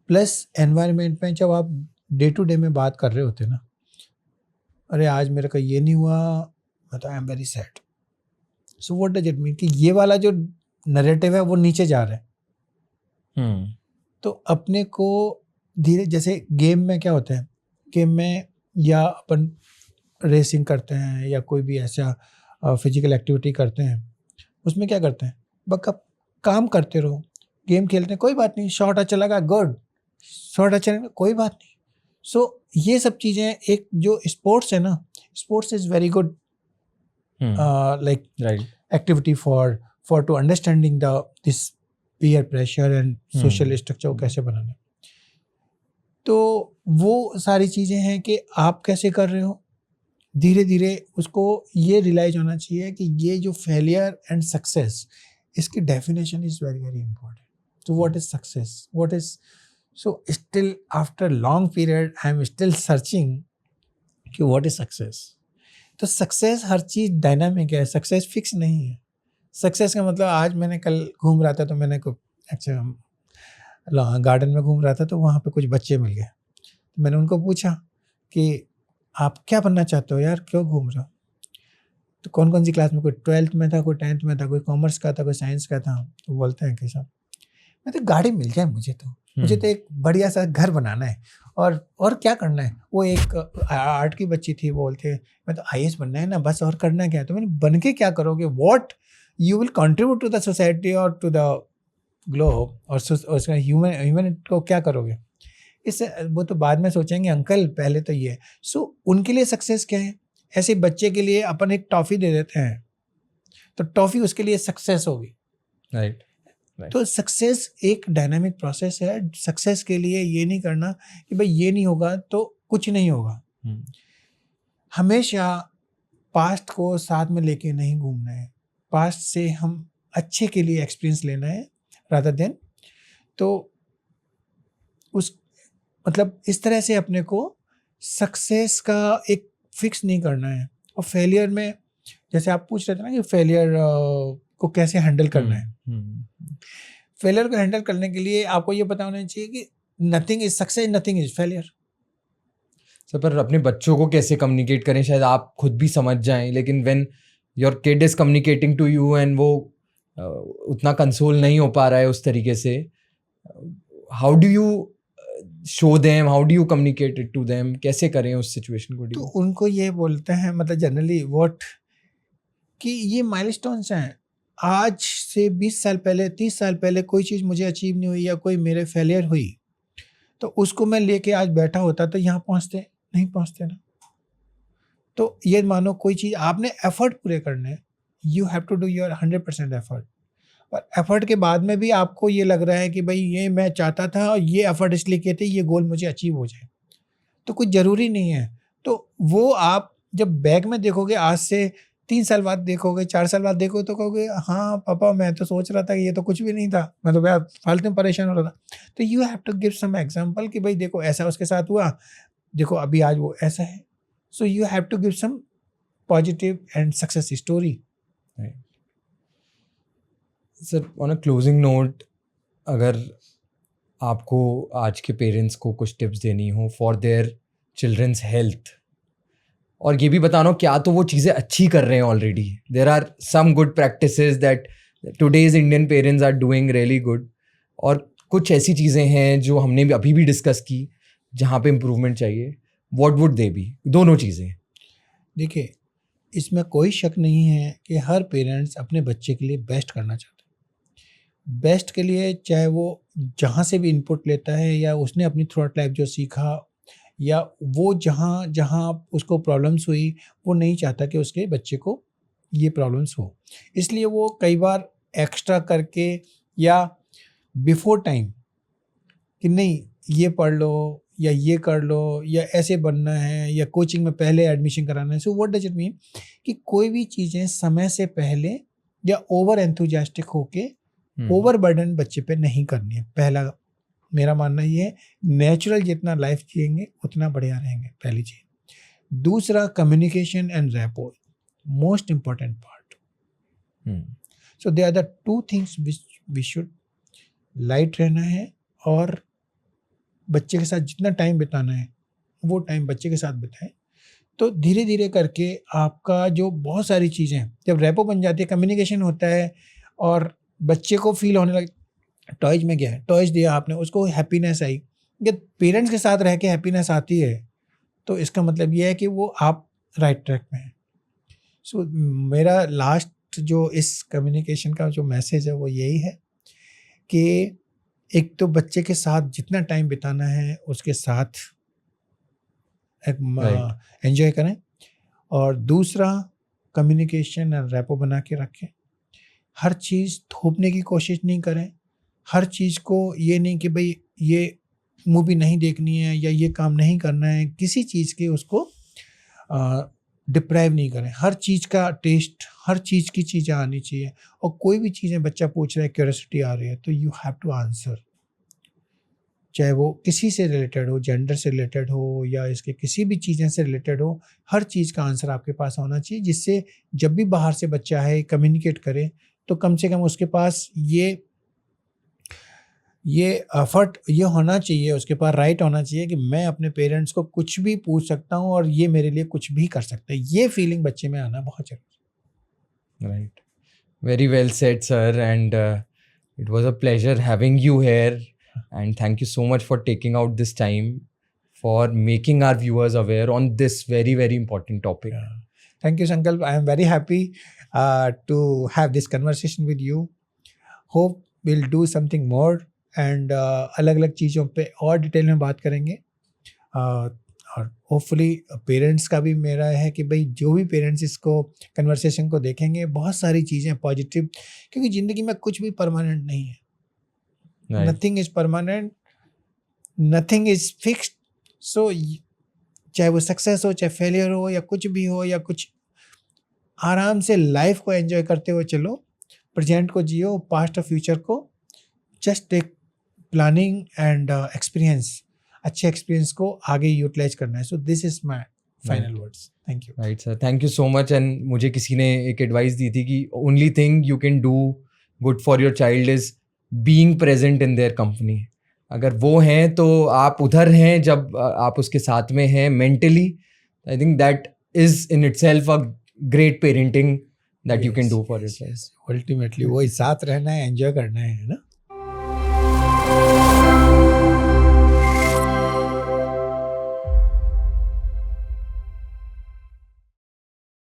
प्लस एनवायरनमेंट में जब आप डे टू डे में बात कर रहे होते ना, अरे आज मेरे को ये नहीं हुआ, मैं तो I am very sad. So what does it mean कि ये वाला जो नैरेटिव है वो नीचे जा रहा है। तो अपने को धीरे, जैसे गेम में क्या होता है, गेम में या अपन रेसिंग करते हैं या कोई भी ऐसा फिजिकल एक्टिविटी करते हैं, उसमें क्या करते हैं, बस आप काम करते रहो, गेम खेलते हैं, कोई बात नहीं, शॉट अच्छा लगा गुड, शॉट अच्छा लगा कोई बात नहीं। सो ये सब चीज़ें, एक जो स्पोर्ट्स है ना, sports is very good like activity for to understanding this peer pressure and social structure को कैसे बनाना। तो वो सारी चीज़ें हैं कि आप कैसे कर रहे हो। धीरे धीरे उसको ये रियलाइज होना चाहिए कि ये जो फेलियर एंड सक्सेस, इसकी definition is very very important. तो what is success, what is, so still after long period I am still searching कि व्हाट इज़ सक्सेस। तो सक्सेस हर चीज़ डायनामिक है, सक्सेस फिक्स नहीं है। सक्सेस का मतलब, आज मैंने कल घूम रहा था तो मैंने को गार्डन में घूम रहा था तो वहाँ पे कुछ बच्चे मिल गए, तो मैंने उनको पूछा कि आप क्या बनना चाहते हो यार, क्यों घूम रहे हो? तो कौन कौन सी क्लास में, कोई 12th में था, कोई 10th में था, कोई कॉमर्स का था, कोई साइंस का था। तो बोलते हैं कि साहब मैं तो गाड़ी मिल जाए मुझे तो एक बढ़िया सा घर बनाना है, और क्या करना है। वो एक आर्ट की बच्ची थी, बोलते मैं तो आईएएस बनना है ना बस, और करना क्या है। तो मैंने, बन के क्या करोगे, what you will contribute to the society और टू द ग्लोब, और उसका ह्यूमन को क्या करोगे। इससे वो तो बाद में सोचेंगे अंकल, पहले तो ये। सो उनके लिए सक्सेस क्या है। ऐसे बच्चे के लिए अपन एक टॉफी दे देते हैं, तो टॉफी उसके लिए सक्सेस होगी। राइट। तो सक्सेस एक डायनामिक प्रोसेस है। सक्सेस के लिए ये नहीं करना कि भाई ये नहीं होगा तो कुछ नहीं होगा। हमेशा पास्ट को साथ में लेके नहीं घूमना है। पास्ट से हम अच्छे के लिए एक्सपीरियंस लेना है रादर देन, तो उस मतलब इस तरह से अपने को सक्सेस का एक फिक्स नहीं करना है। और फेलियर में, जैसे आप पूछ रहे थे ना कि फेलियर को कैसे हैंडल करना है। फेलियर को हैंडल करने के लिए आपको ये पता होना चाहिए कि nothing is success, nothing is failure. Sir, पर अपने बच्चों को कैसे कम्युनिकेट करें, शायद आप खुद भी समझ जाएं, लेकिन when your kid is communicating to you and वो उतना कंसोल नहीं हो पा रहा है उस तरीके से, how do you show them, how do you communicate it to them, कैसे करें उस सिचुएशन को तो डील? उनको ये बोलते हैं, मतलब जनरली व्हाट, कि ये माइलस्टोन्स हैं। आज से 20 साल पहले, 30 साल पहले कोई चीज़ मुझे अचीव नहीं हुई या कोई मेरे फेलियर हुई, तो उसको मैं लेके आज बैठा होता तो यहाँ पहुँचते नहीं पहुँचते ना। तो ये मानो कोई चीज़ आपने एफर्ट पूरे करने हैं, you have to do your 100% effort. और एफर्ट के बाद में भी आपको ये लग रहा है कि भाई ये मैं चाहता था और ये एफर्ट इसलिए किए थे, ये गोल मुझे अचीव हो जाए, तो कुछ ज़रूरी नहीं है। तो वो आप जब बैक में देखोगे, आज से 3 साल बाद देखोगे, 4 साल बाद देखोगे, तो कहोगे हाँ पापा, मैं तो सोच रहा था कि ये तो कुछ भी नहीं था, मैं तो यार फालतू में परेशान हो रहा था। तो you have to give some example कि भाई देखो ऐसा उसके साथ हुआ, देखो अभी आज वो ऐसा है। So you have to give some positive and success story. Sir, on a closing note, अगर आपको आज के पेरेंट्स को कुछ टिप्स देनी हो फॉर देयर चिल्ड्रंस हेल्थ, और ये भी बताना क्या तो वो चीज़ें अच्छी कर रहे हैं already, there are some good practices that today's Indian parents are doing really good, और कुछ ऐसी चीज़ें हैं जो हमने भी अभी भी डिस्कस की जहाँ पे इम्प्रूवमेंट चाहिए, व्हाट वुड दे बी, दोनों चीज़ें? देखिए, इसमें कोई शक नहीं है कि हर पेरेंट्स अपने बच्चे के लिए बेस्ट करना चाहते हैं। बेस्ट के लिए चाहे वो जहाँ से भी इनपुट लेता है, या उसने अपनी थ्रू आउट लाइफ जो सीखा, या वो जहाँ जहाँ उसको प्रॉब्लम्स हुई, वो नहीं चाहता कि उसके बच्चे को ये प्रॉब्लम्स हो। इसलिए वो कई बार एक्स्ट्रा करके या बिफोर टाइम कि नहीं ये पढ़ लो या ये कर लो या ऐसे बनना है या कोचिंग में पहले एडमिशन कराना है। So what does it mean कि कोई भी चीज़ें समय से पहले या ओवर एंथुजियास्टिक होके ओवर बर्डन बच्चे पे नहीं करनी है। पहला मेरा मानना ये है, नेचुरल जितना लाइफ जिएंगे उतना बढ़िया रहेंगे, पहली चीज़। दूसरा, communication and rapport, most important part. So they are the two things which we should, light रहना है और बच्चे के साथ जितना टाइम बिताना है वो टाइम बच्चे के साथ बिताएं। तो धीरे धीरे करके आपका जो बहुत सारी चीज़ें जब रैपो बन जाती है, कम्युनिकेशन होता है और बच्चे को फील होने लगे, टॉयज में क्या है, टॉयज दिया आपने उसको, हैप्पीनेस आई। जब पेरेंट्स के साथ रह के हैप्पीनेस आती है तो इसका मतलब ये है कि वो आप राइट ट्रैक में हैं। सो मेरा लास्ट जो इस कम्युनिकेशन का जो मैसेज है वो यही है कि एक तो बच्चे के साथ जितना टाइम बिताना है उसके साथ एंजॉय करें, और दूसरा कम्युनिकेशन और रैपो बना के रखें। हर चीज़ थोपने की कोशिश नहीं करें। हर चीज़ को ये नहीं कि भाई ये मूवी नहीं देखनी है या ये काम नहीं करना है, किसी चीज़ के उसको डिप्राइव नहीं करें। हर चीज़ का टेस्ट, हर चीज़ की चीज़ें आनी चाहिए। और कोई भी चीज़ें बच्चा पूछ रहा है, क्यूरियोसिटी आ रही है, तो यू हैव टू आंसर, चाहे वो किसी से रिलेटेड हो, जेंडर से रिलेटेड हो या इसके किसी भी चीज़ें से रिलेटेड हो, हर चीज़ का आंसर आपके पास होना चाहिए, जिससे जब भी बाहर से बच्चा है कम्युनिकेट करे तो कम से कम उसके पास ये एफर्ट ये होना चाहिए, उसके पास राइट होना चाहिए कि मैं अपने पेरेंट्स को कुछ भी पूछ सकता हूँ और ये मेरे लिए कुछ भी कर सकते हैं। ये फीलिंग बच्चे में आना बहुत जरूरी है। Right. Very well said, sir. And it was a pleasure having you here. And thank you so much for taking out this time for making our viewers aware on this very, very important topic. Thank you, Sankalp. I am very happy to have this conversation with you. Hope we'll do something more and अलग अलग चीज़ों पे और detail में बात करेंगे। और hopefully parents का भी मेरा है कि भाई जो भी पेरेंट्स इसको कन्वर्सेशन को देखेंगे, बहुत सारी चीज़ें पॉजिटिव, क्योंकि ज़िंदगी में कुछ भी परमानेंट नहीं है। Right. Nothing is permanent, nothing is fixed. So चाहे वो सक्सेस हो, चाहे फेलियर हो, या कुछ भी हो, या कुछ, आराम से लाइफ को एंजॉय करते हुए चलो, प्रेजेंट को जियो, पास्ट और फ्यूचर को just take planning and experience, अच्छे एक्सपीरियंस को आगे यूटिलाइज करना है। So this is my final words. Thank you. Right, sir. Thank you so much. And मुझे किसी ने एक एडवाइस दी थी कि only thing you can do good for your child is being present in their company. अगर वो हैं तो आप उधर हैं जब आप उसके साथ में हैं mentally. I think that is in itself a great parenting that you can do for your child. Ultimately वही साथ रहना है, एंजॉय करना है ना।